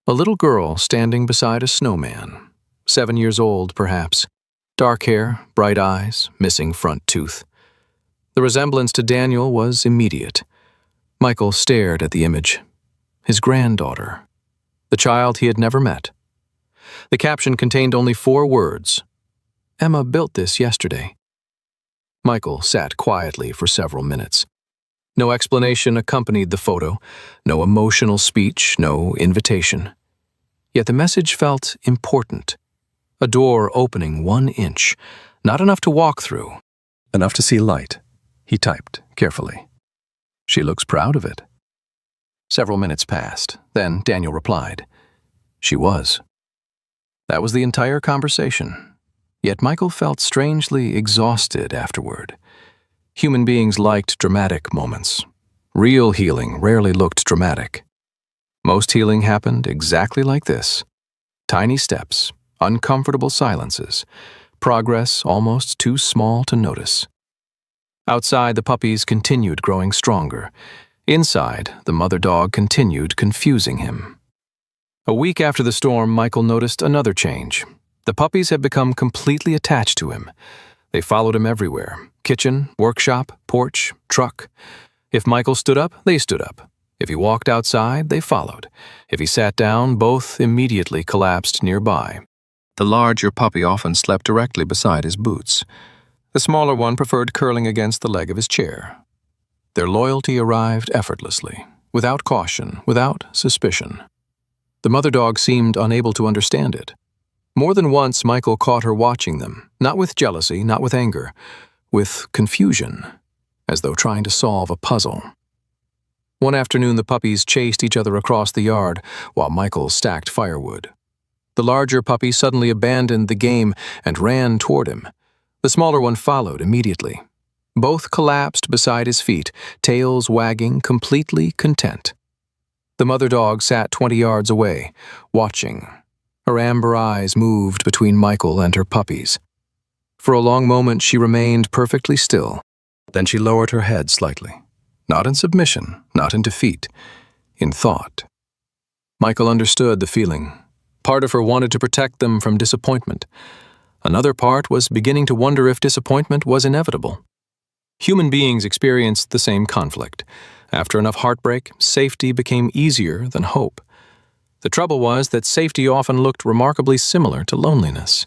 A little girl standing beside a snowman, 7 years old perhaps. Dark hair, bright eyes, missing front tooth. The resemblance to Daniel was immediate. Michael stared at the image. his granddaughter, the child he had never met. The caption contained only 4 words. "Emma built this yesterday." Michael sat quietly for several minutes. No explanation accompanied the photo, no emotional speech, no invitation. Yet the message felt important. A door opening 1 inch, not enough to walk through. "Enough to see light," he typed carefully. "She looks proud of it." Several minutes passed, then Daniel replied, "She was." That was the entire conversation. Yet Michael felt strangely exhausted afterward. Human beings liked dramatic moments. Real healing rarely looked dramatic. Most healing happened exactly like this. Tiny steps, uncomfortable silences, progress almost too small to notice. Outside, the puppies continued growing stronger. Inside, the mother dog continued confusing him. A week after the storm, Michael noticed another change. The puppies had become completely attached to him. They followed him everywhere: kitchen, workshop, porch, truck. If Michael stood up, they stood up. If he walked outside, they followed. If he sat down, both immediately collapsed nearby. The larger puppy often slept directly beside his boots. The smaller one preferred curling against the leg of his chair. Their loyalty arrived effortlessly, without caution, without suspicion. The mother dog seemed unable to understand it. More than once, Michael caught her watching them, not with jealousy, not with anger, with confusion, as though trying to solve a puzzle. One afternoon, the puppies chased each other across the yard while Michael stacked firewood. The larger puppy suddenly abandoned the game and ran toward him. The smaller one followed immediately. Both collapsed beside his feet, tails wagging, completely content. The mother dog sat 20 yards away, watching. Her amber eyes moved between Michael and her puppies. For a long moment she remained perfectly still. Then she lowered her head slightly. Not in submission, not in defeat, in thought. Michael understood the feeling. Part of her wanted to protect them from disappointment. Another part was beginning to wonder if disappointment was inevitable. Human beings experienced the same conflict. After enough heartbreak, safety became easier than hope. The trouble was that safety often looked remarkably similar to loneliness.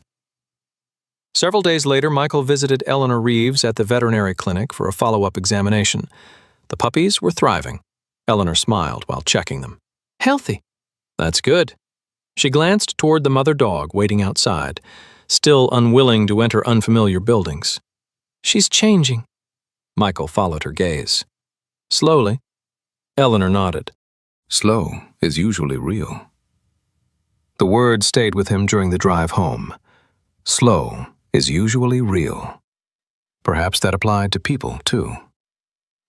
Several days later, Michael visited Eleanor Reeves at the veterinary clinic for a follow-up examination. The puppies were thriving. Eleanor smiled while checking them. "Healthy." "That's good." She glanced toward the mother dog waiting outside, still unwilling to enter unfamiliar buildings. "She's changing." Michael followed her gaze. "Slowly." Eleanor nodded. "Slow is usually real." The word stayed with him during the drive home. Slow is usually real. Perhaps that applied to people, too.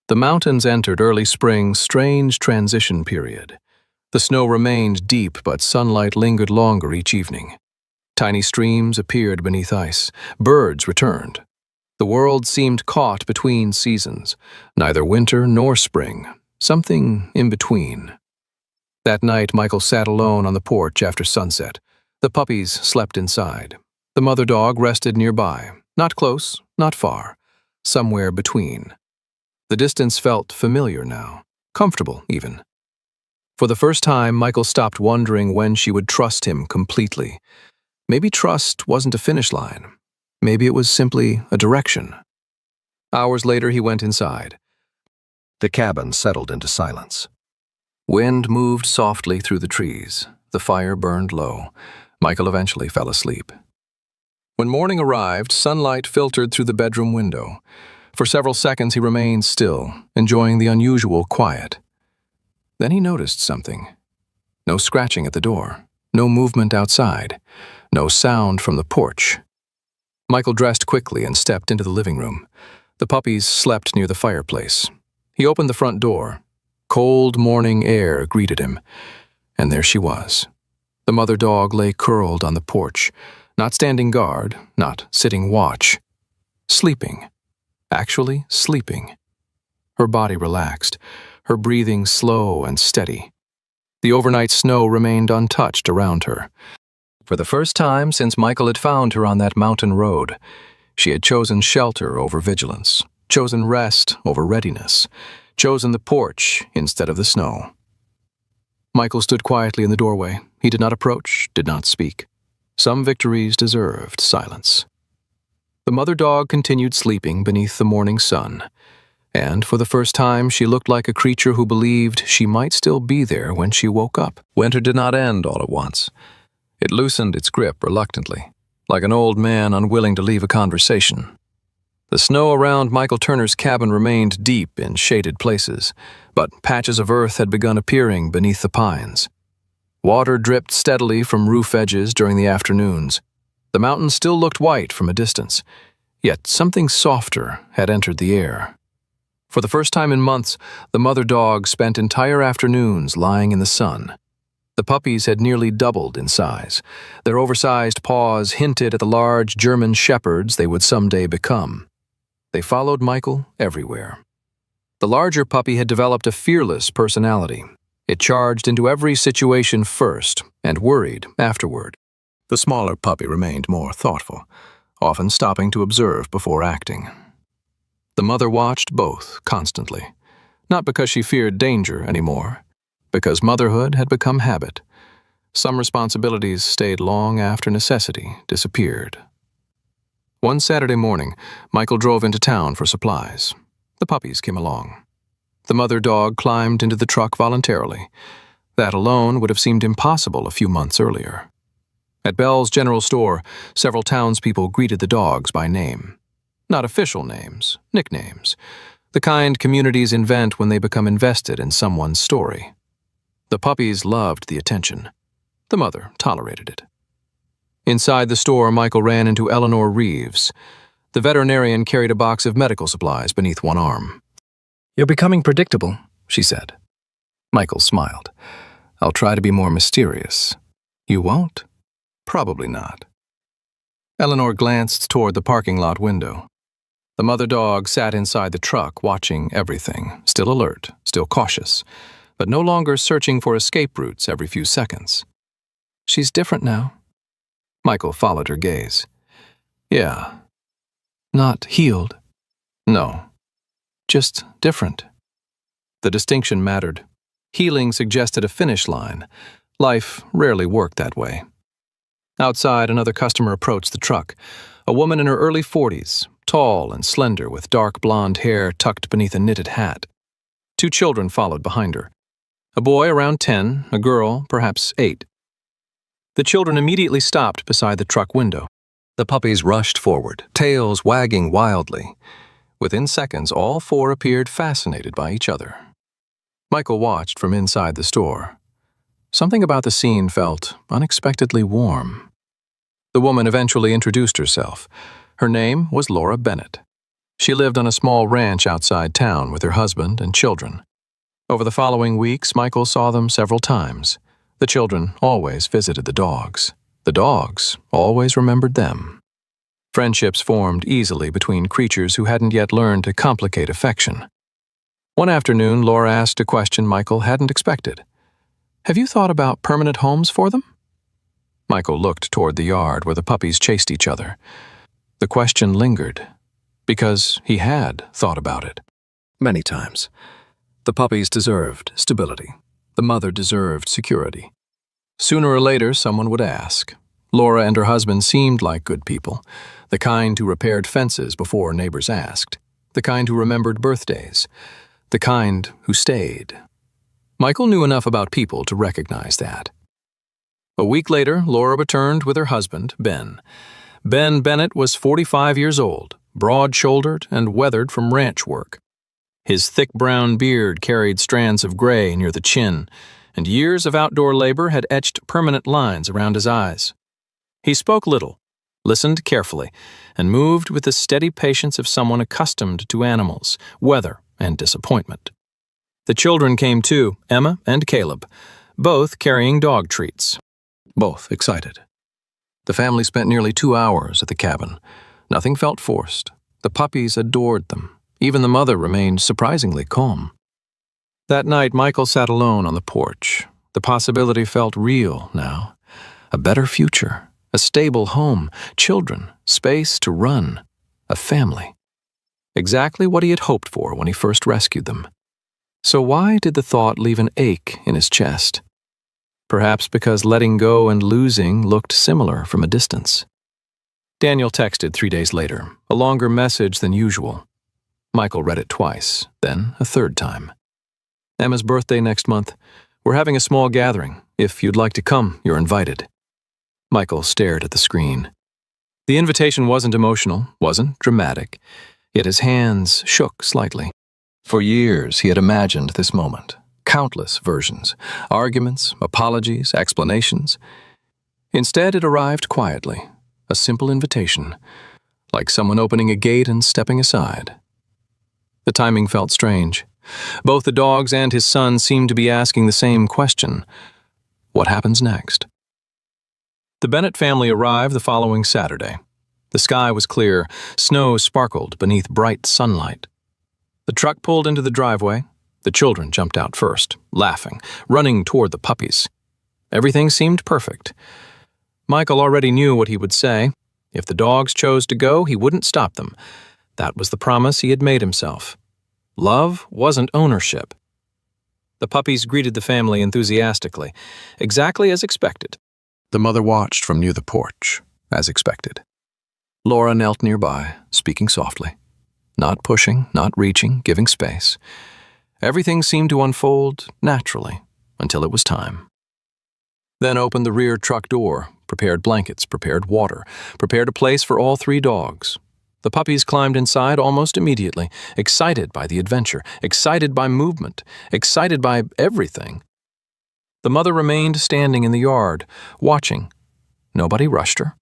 The mountains entered early spring's strange transition period. The snow remained deep, but sunlight lingered longer each evening. Tiny streams appeared beneath ice. Birds returned. The world seemed caught between seasons, neither winter nor spring, something in between. That night, Michael sat alone on the porch after sunset. The puppies slept inside. The mother dog rested nearby, not close, not far, somewhere between. The distance felt familiar now, comfortable even. For the first time, Michael stopped wondering when she would trust him completely. Maybe trust wasn't a finish line. Maybe it was simply a direction. Hours later, he went inside. The cabin settled into silence. Wind moved softly through the trees. The fire burned low. Michael eventually fell asleep. When morning arrived, sunlight filtered through the bedroom window. For several seconds he remained still, enjoying the unusual quiet. Then he noticed something. No scratching at the door, no movement outside, no sound from the porch. Michael dressed quickly and stepped into the living room. The puppies slept near the fireplace. He opened the front door. Cold morning air greeted him, and there she was. The mother dog lay curled on the porch, not standing guard, not sitting watch. Sleeping. Actually sleeping. Her body relaxed, her breathing slow and steady. The overnight snow remained untouched around her. For the first time since Michael had found her on that mountain road, she had chosen shelter over vigilance, chosen rest over readiness, chosen the porch instead of the snow. Michael stood quietly in the doorway. He did not approach, did not speak. Some victories deserved silence. The mother dog continued sleeping beneath the morning sun, and for the first time she looked like a creature who believed she might still be there when she woke up. Winter did not end all at once. It loosened its grip reluctantly, like an old man unwilling to leave a conversation. The snow around Michael Turner's cabin remained deep in shaded places, but patches of earth had begun appearing beneath the pines. Water dripped steadily from roof edges during the afternoons. The mountains still looked white from a distance, yet something softer had entered the air. For the first time in months, the mother dog spent entire afternoons lying in the sun. The puppies had nearly doubled in size. Their oversized paws hinted at the large German shepherds they would someday become. They followed Michael everywhere. The larger puppy had developed a fearless personality. It charged into every situation first and worried afterward. The smaller puppy remained more thoughtful, often stopping to observe before acting. The mother watched both constantly, not because she feared danger anymore, because motherhood had become habit. Some responsibilities stayed long after necessity disappeared. One Saturday morning, Michael drove into town for supplies. The puppies came along. The mother dog climbed into the truck voluntarily. That alone would have seemed impossible a few months earlier. At Bell's General Store, several townspeople greeted the dogs by name. Not official names, nicknames. The kind communities invent when they become invested in someone's story. The puppies loved the attention. The mother tolerated it. Inside the store, Michael ran into Eleanor Reeves. The veterinarian carried a box of medical supplies beneath one arm. "You're becoming predictable," she said. Michael smiled. "I'll try to be more mysterious." "You won't?" "Probably not." Eleanor glanced toward the parking lot window. The mother dog sat inside the truck watching everything, still alert, still cautious, but no longer searching for escape routes every few seconds. "She's different now." Michael followed her gaze. "Yeah." "Not healed?" "No. Just different." The distinction mattered. Healing suggested a finish line. Life rarely worked that way. Outside, another customer approached the truck. A woman in her early 40s, tall and slender with dark blonde hair tucked beneath a knitted hat. 2 children followed behind her. A boy around 10, a girl perhaps 8. The children immediately stopped beside the truck window. The puppies rushed forward, tails wagging wildly. Within seconds, all 4 appeared fascinated by each other. Michael watched from inside the store. Something about the scene felt unexpectedly warm. The woman eventually introduced herself. Her name was Laura Bennett. She lived on a small ranch outside town with her husband and children. Over the following weeks, Michael saw them several times. The children always visited the dogs. The dogs always remembered them. Friendships formed easily between creatures who hadn't yet learned to complicate affection. One afternoon, Laura asked a question Michael hadn't expected. "Have you thought about permanent homes for them?" Michael looked toward the yard where the puppies chased each other. The question lingered, because he had thought about it. Many times. The puppies deserved stability. The mother deserved security. Sooner or later, someone would ask. Laura and her husband seemed like good people, the kind who repaired fences before neighbors asked, the kind who remembered birthdays, the kind who stayed. Michael knew enough about people to recognize that. A week later, Laura returned with her husband, Ben. Ben Bennett was 45 years old, broad-shouldered and weathered from ranch work. His thick brown beard carried strands of gray near the chin, and years of outdoor labor had etched permanent lines around his eyes. He spoke little, listened carefully, and moved with the steady patience of someone accustomed to animals, weather, and disappointment. The children came too, Emma and Caleb, both carrying dog treats, both excited. The family spent nearly 2 hours at the cabin. Nothing felt forced. The puppies adored them. Even the mother remained surprisingly calm. That night, Michael sat alone on the porch. The possibility felt real now. A better future, a stable home, children, space to run, a family. Exactly what he had hoped for when he first rescued them. So why did the thought leave an ache in his chest? Perhaps because letting go and losing looked similar from a distance. Daniel texted 3 days later, a longer message than usual. Michael read it twice, then a third time. Emma's birthday next month. We're having a small gathering. If you'd like to come, you're invited. Michael stared at the screen. The invitation wasn't emotional, wasn't dramatic, yet his hands shook slightly. For years, he had imagined this moment. Countless versions, arguments, apologies, explanations. Instead, it arrived quietly, a simple invitation, like someone opening a gate and stepping aside. The timing felt strange. Both the dogs and his son seemed to be asking the same question. What happens next? The Bennett family arrived the following Saturday. The sky was clear, snow sparkled beneath bright sunlight. The truck pulled into the driveway. The children jumped out first, laughing, running toward the puppies. Everything seemed perfect. Michael already knew what he would say. If the dogs chose to go, he wouldn't stop them. That was the promise he had made himself. Love wasn't ownership. The puppies greeted the family enthusiastically, exactly as expected. The mother watched from near the porch, as expected. Laura knelt nearby, speaking softly. Not pushing, not reaching, giving space. Everything seemed to unfold naturally until it was time. Then opened the rear truck door, prepared blankets, prepared water, prepared a place for all 3 dogs. The puppies climbed inside almost immediately, excited by the adventure, excited by movement, excited by everything. The mother remained standing in the yard, watching. Nobody rushed her.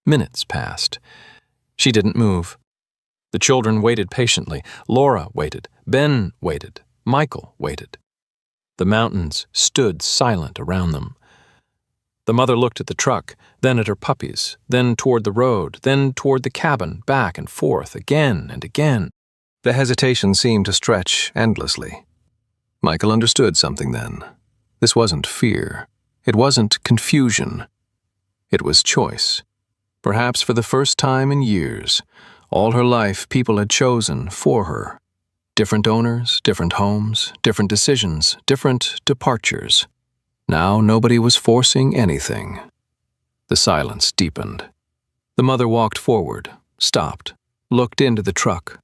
Minutes passed. She didn't move. The children waited patiently. Laura waited. Ben waited. Michael waited. The mountains stood silent around them. The mother looked at the truck, then at her puppies, then toward the road, then toward the cabin, back and forth, again and again. The hesitation seemed to stretch endlessly. Michael understood something then. This wasn't fear. It wasn't confusion. It was choice. Perhaps for the first time in years, all her life people had chosen for her. Different owners, different homes, different decisions, different departures. Now nobody was forcing anything. The silence deepened. The mother walked forward, stopped, looked into the truck.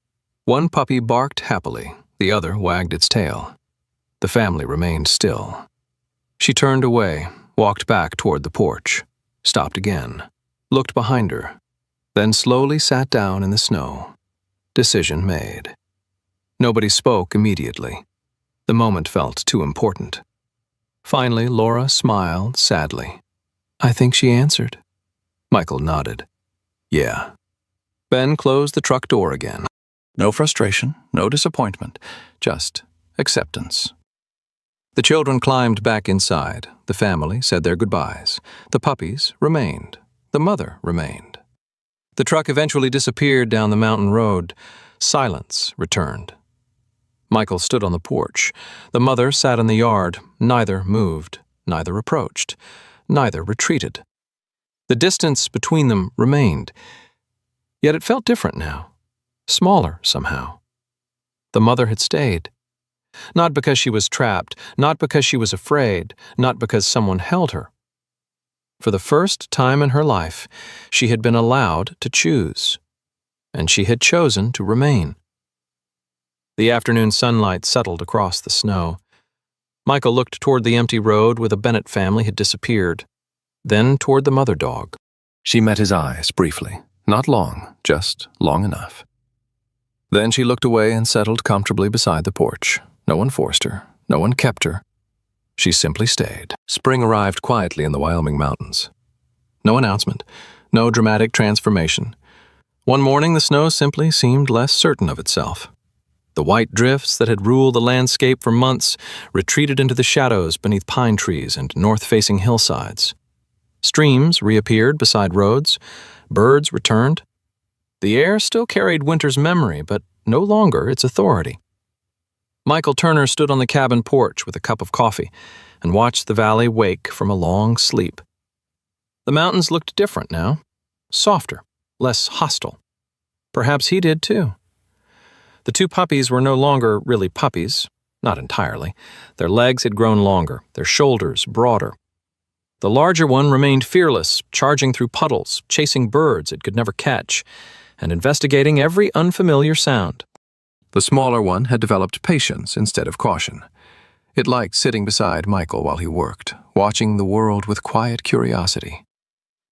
One puppy barked happily, the other wagged its tail. The family remained still. She turned away, walked back toward the porch, stopped again, looked behind her, then slowly sat down in the snow. Decision made. Nobody spoke immediately. The moment felt too important. Finally, Laura smiled sadly. I think she answered. Michael nodded. Yeah. Ben closed the truck door again. No frustration, no disappointment, just acceptance. The children climbed back inside. The family said their goodbyes. The puppies remained. The mother remained. The truck eventually disappeared down the mountain road. Silence returned. Michael stood on the porch. The mother sat in the yard. Neither moved, neither approached, neither retreated. The distance between them remained. Yet it felt different now, smaller somehow. The mother had stayed. Not because she was trapped, not because she was afraid, not because someone held her. For the first time in her life, she had been allowed to choose, and she had chosen to remain. The afternoon sunlight settled across the snow. Michael looked toward the empty road where the Bennett family had disappeared, then toward the mother dog. She met his eyes briefly, not long, just long enough. Then she looked away and settled comfortably beside the porch. No one forced her, no one kept her. She simply stayed. Spring arrived quietly in the Wyoming mountains. No announcement, no dramatic transformation. One morning the snow simply seemed less certain of itself. The white drifts that had ruled the landscape for months retreated into the shadows beneath pine trees and north-facing hillsides. Streams reappeared beside roads. Birds returned. The air still carried winter's memory, but no longer its authority. Michael Turner stood on the cabin porch with a cup of coffee and watched the valley wake from a long sleep. The mountains looked different now, softer, less hostile. Perhaps he did too. The 2 puppies were no longer really puppies, not entirely. Their legs had grown longer, their shoulders broader, The larger one remained fearless, charging through puddles, chasing birds it could never catch, and investigating every unfamiliar sound. The smaller one had developed patience instead of caution. It liked sitting beside Michael while he worked, watching the world with quiet curiosity.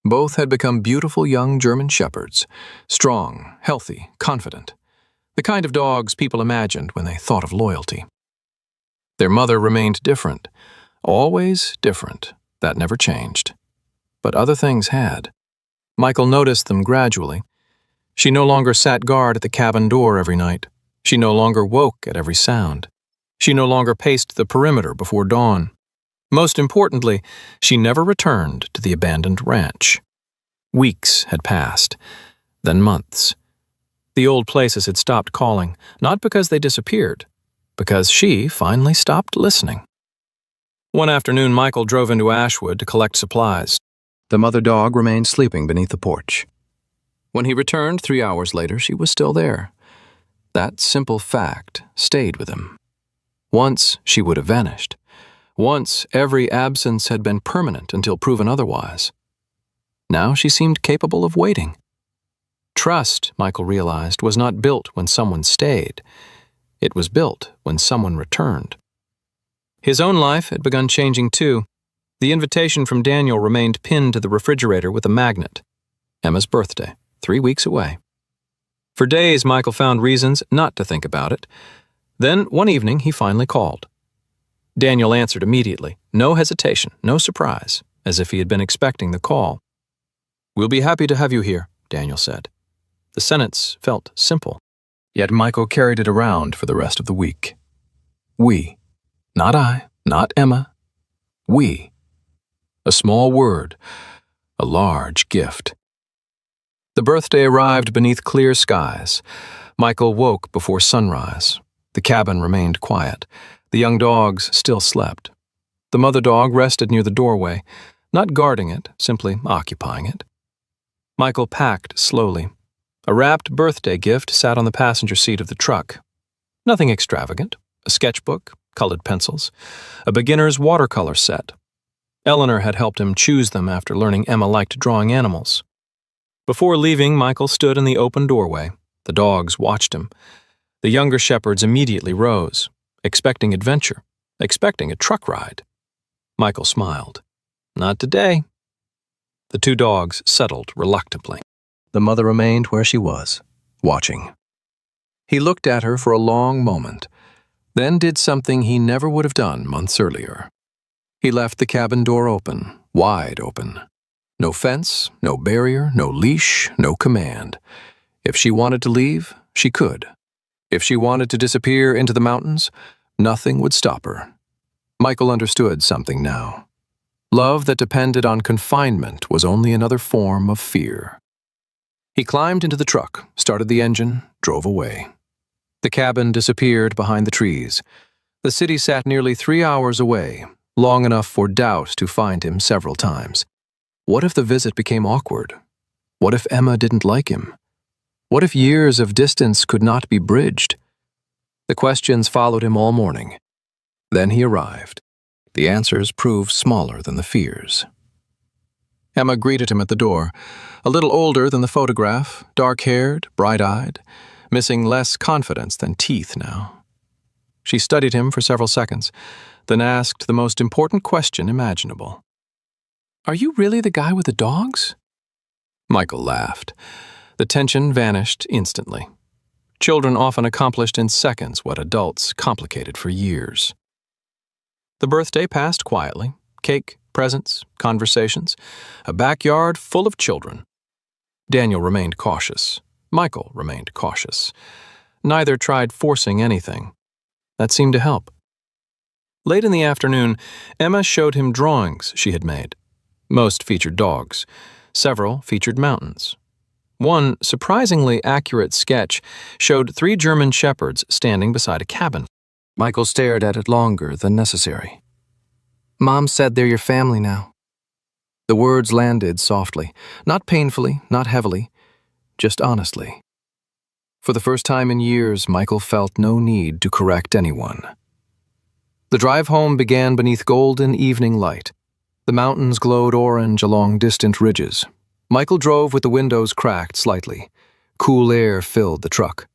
Both had become beautiful young German shepherds, strong, healthy, confident, the kind of dogs people imagined when they thought of loyalty. Their mother remained different, always different. That never changed. But other things had. Michael noticed them gradually. She no longer sat guard at the cabin door every night. She no longer woke at every sound. She no longer paced the perimeter before dawn. Most importantly, she never returned to the abandoned ranch. Weeks had passed, then months. The old places had stopped calling, not because they disappeared, because she finally stopped listening. One afternoon, Michael drove into Ashwood to collect supplies. The mother dog remained sleeping beneath the porch. When he returned 3 hours later, she was still there. That simple fact stayed with him. Once she would have vanished. Once every absence had been permanent until proven otherwise. Now she seemed capable of waiting. Trust, Michael realized, was not built when someone stayed. It was built when someone returned. His own life had begun changing too. The invitation from Daniel remained pinned to the refrigerator with a magnet. Emma's birthday, 3 weeks away. For days, Michael found reasons not to think about it. Then, one evening, he finally called. Daniel answered immediately, no hesitation, no surprise, as if he had been expecting the call. "We'll be happy to have you here," Daniel said. The sentence felt simple, yet Michael carried it around for the rest of the week. We. Not I, not Emma. We. A small word, a large gift. The birthday arrived beneath clear skies. Michael woke before sunrise. The cabin remained quiet. The young dogs still slept. The mother dog rested near the doorway, not guarding it, simply occupying it. Michael packed slowly. A wrapped birthday gift sat on the passenger seat of the truck. Nothing extravagant. A sketchbook, colored pencils, a beginner's watercolor set. Eleanor had helped him choose them after learning Emma liked drawing animals. Before leaving, Michael stood in the open doorway. The dogs watched him. The younger shepherds immediately rose, expecting adventure, expecting a truck ride. Michael smiled. Not today. The 2 dogs settled reluctantly. The mother remained where she was, watching. He looked at her for a long moment, then did something he never would have done months earlier. He left the cabin door open, wide open. No fence, no barrier, no leash, no command. If she wanted to leave, she could. If she wanted to disappear into the mountains, nothing would stop her. Michael understood something now. Love that depended on confinement was only another form of fear. He climbed into the truck, started the engine, drove away. The cabin disappeared behind the trees. The city sat nearly 3 hours away, long enough for doubt to find him several times. What if the visit became awkward? What if Emma didn't like him? What if years of distance could not be bridged? The questions followed him all morning. Then he arrived. The answers proved smaller than the fears. Emma greeted him at the door, a little older than the photograph, dark-haired, bright-eyed, missing less confidence than teeth now. She studied him for several seconds, then asked the most important question imaginable. "Are you really the guy with the dogs?" Michael laughed. The tension vanished instantly. Children often accomplished in seconds what adults complicated for years. The birthday passed quietly. Cake, presents, conversations, a backyard full of children. Daniel remained cautious. Michael remained cautious. Neither tried forcing anything. That seemed to help. Late in the afternoon, Emma showed him drawings she had made. Most featured dogs. Several featured mountains. One surprisingly accurate sketch showed 3 German shepherds standing beside a cabin. Michael stared at it longer than necessary. "Mom said they're your family now." The words landed softly, not painfully, not heavily, just honestly. For the first time in years, Michael felt no need to correct anyone. The drive home began beneath golden evening light. The mountains glowed orange along distant ridges. Michael drove with the windows cracked slightly. Cool air filled the truck.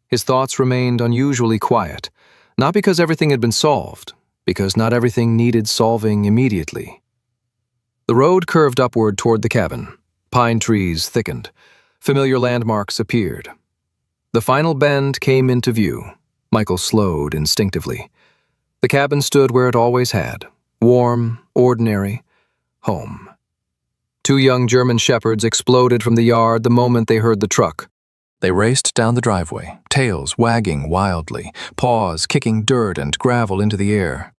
His thoughts remained unusually quiet, not because everything had been solved, because not everything needed solving immediately. The road curved upward toward the cabin. Pine trees thickened. Familiar landmarks appeared. The final bend came into view. Michael slowed instinctively. The cabin stood where it always had. Warm, ordinary, home. Two young German shepherds exploded from the yard the moment they heard the truck. They raced down the driveway, tails wagging wildly, paws kicking dirt and gravel into the air.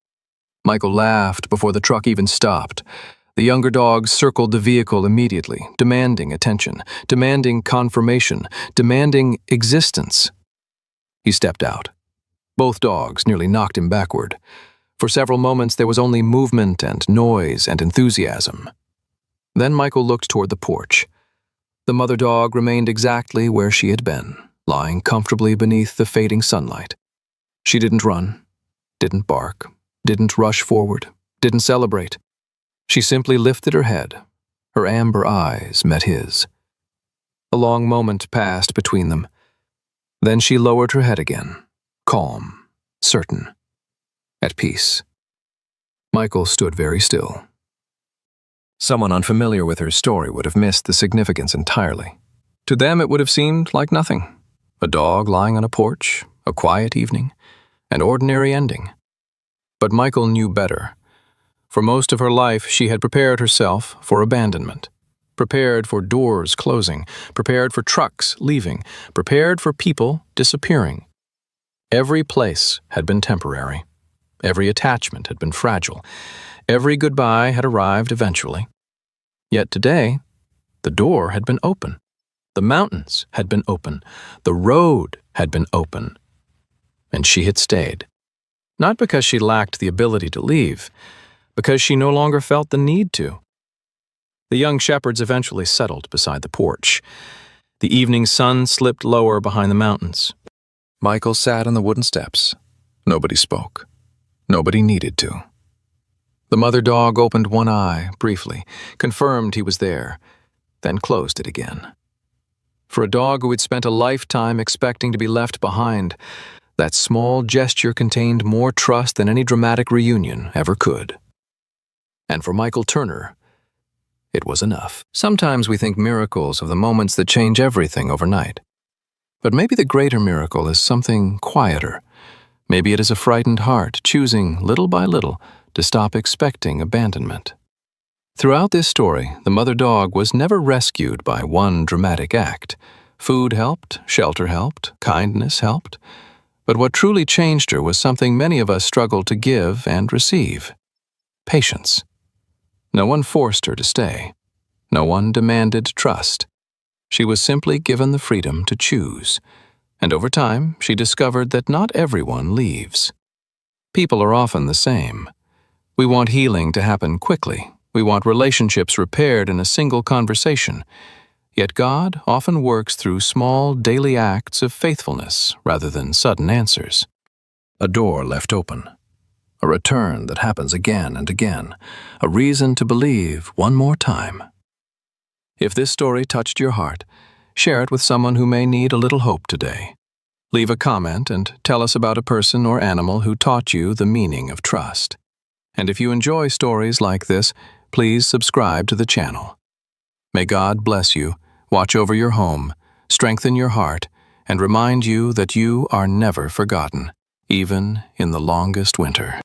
Michael laughed before the truck even stopped. The younger dogs circled the vehicle immediately, demanding attention, demanding confirmation, demanding existence. He stepped out. Both dogs nearly knocked him backward. For several moments there was only movement and noise and enthusiasm. Then Michael looked toward the porch. The mother dog remained exactly where she had been, lying comfortably beneath the fading sunlight. She didn't run, didn't bark, didn't rush forward, didn't celebrate. She simply lifted her head. Her amber eyes met his. A long moment passed between them. Then she lowered her head again, calm, certain, at peace. Michael stood very still. Someone unfamiliar with her story would have missed the significance entirely. To them it would have seemed like nothing. A dog lying on a porch, a quiet evening, an ordinary ending. But Michael knew better. For most of her life she had prepared herself for abandonment. Prepared for doors closing, prepared for trucks leaving, prepared for people disappearing. Every place had been temporary. Every attachment had been fragile. Every goodbye had arrived eventually. Yet today, the door had been open. The mountains had been open. The road had been open. And she had stayed. Not because she lacked the ability to leave, because she no longer felt the need to. The young shepherds eventually settled beside the porch. The evening sun slipped lower behind the mountains. Michael sat on the wooden steps. Nobody spoke. Nobody needed to. The mother dog opened one eye, briefly, confirmed he was there, then closed it again. For a dog who had spent a lifetime expecting to be left behind, that small gesture contained more trust than any dramatic reunion ever could. And for Michael Turner, it was enough. Sometimes we think miracles of the moments that change everything overnight. But maybe the greater miracle is something quieter. Maybe it is a frightened heart choosing, little by little, to stop expecting abandonment. Throughout this story, the mother dog was never rescued by one dramatic act. Food helped, shelter helped, kindness helped. But what truly changed her was something many of us struggle to give and receive: patience. No one forced her to stay. No one demanded trust. She was simply given the freedom to choose. And over time, she discovered that not everyone leaves. People are often the same. We want healing to happen quickly. We want relationships repaired in a single conversation. Yet God often works through small daily acts of faithfulness rather than sudden answers. A door left open. A return that happens again and again. A reason to believe one more time. If this story touched your heart, share it with someone who may need a little hope today. Leave a comment and tell us about a person or animal who taught you the meaning of trust. And if you enjoy stories like this, please subscribe to the channel. May God bless you, watch over your home, strengthen your heart, and remind you that you are never forgotten, even in the longest winter.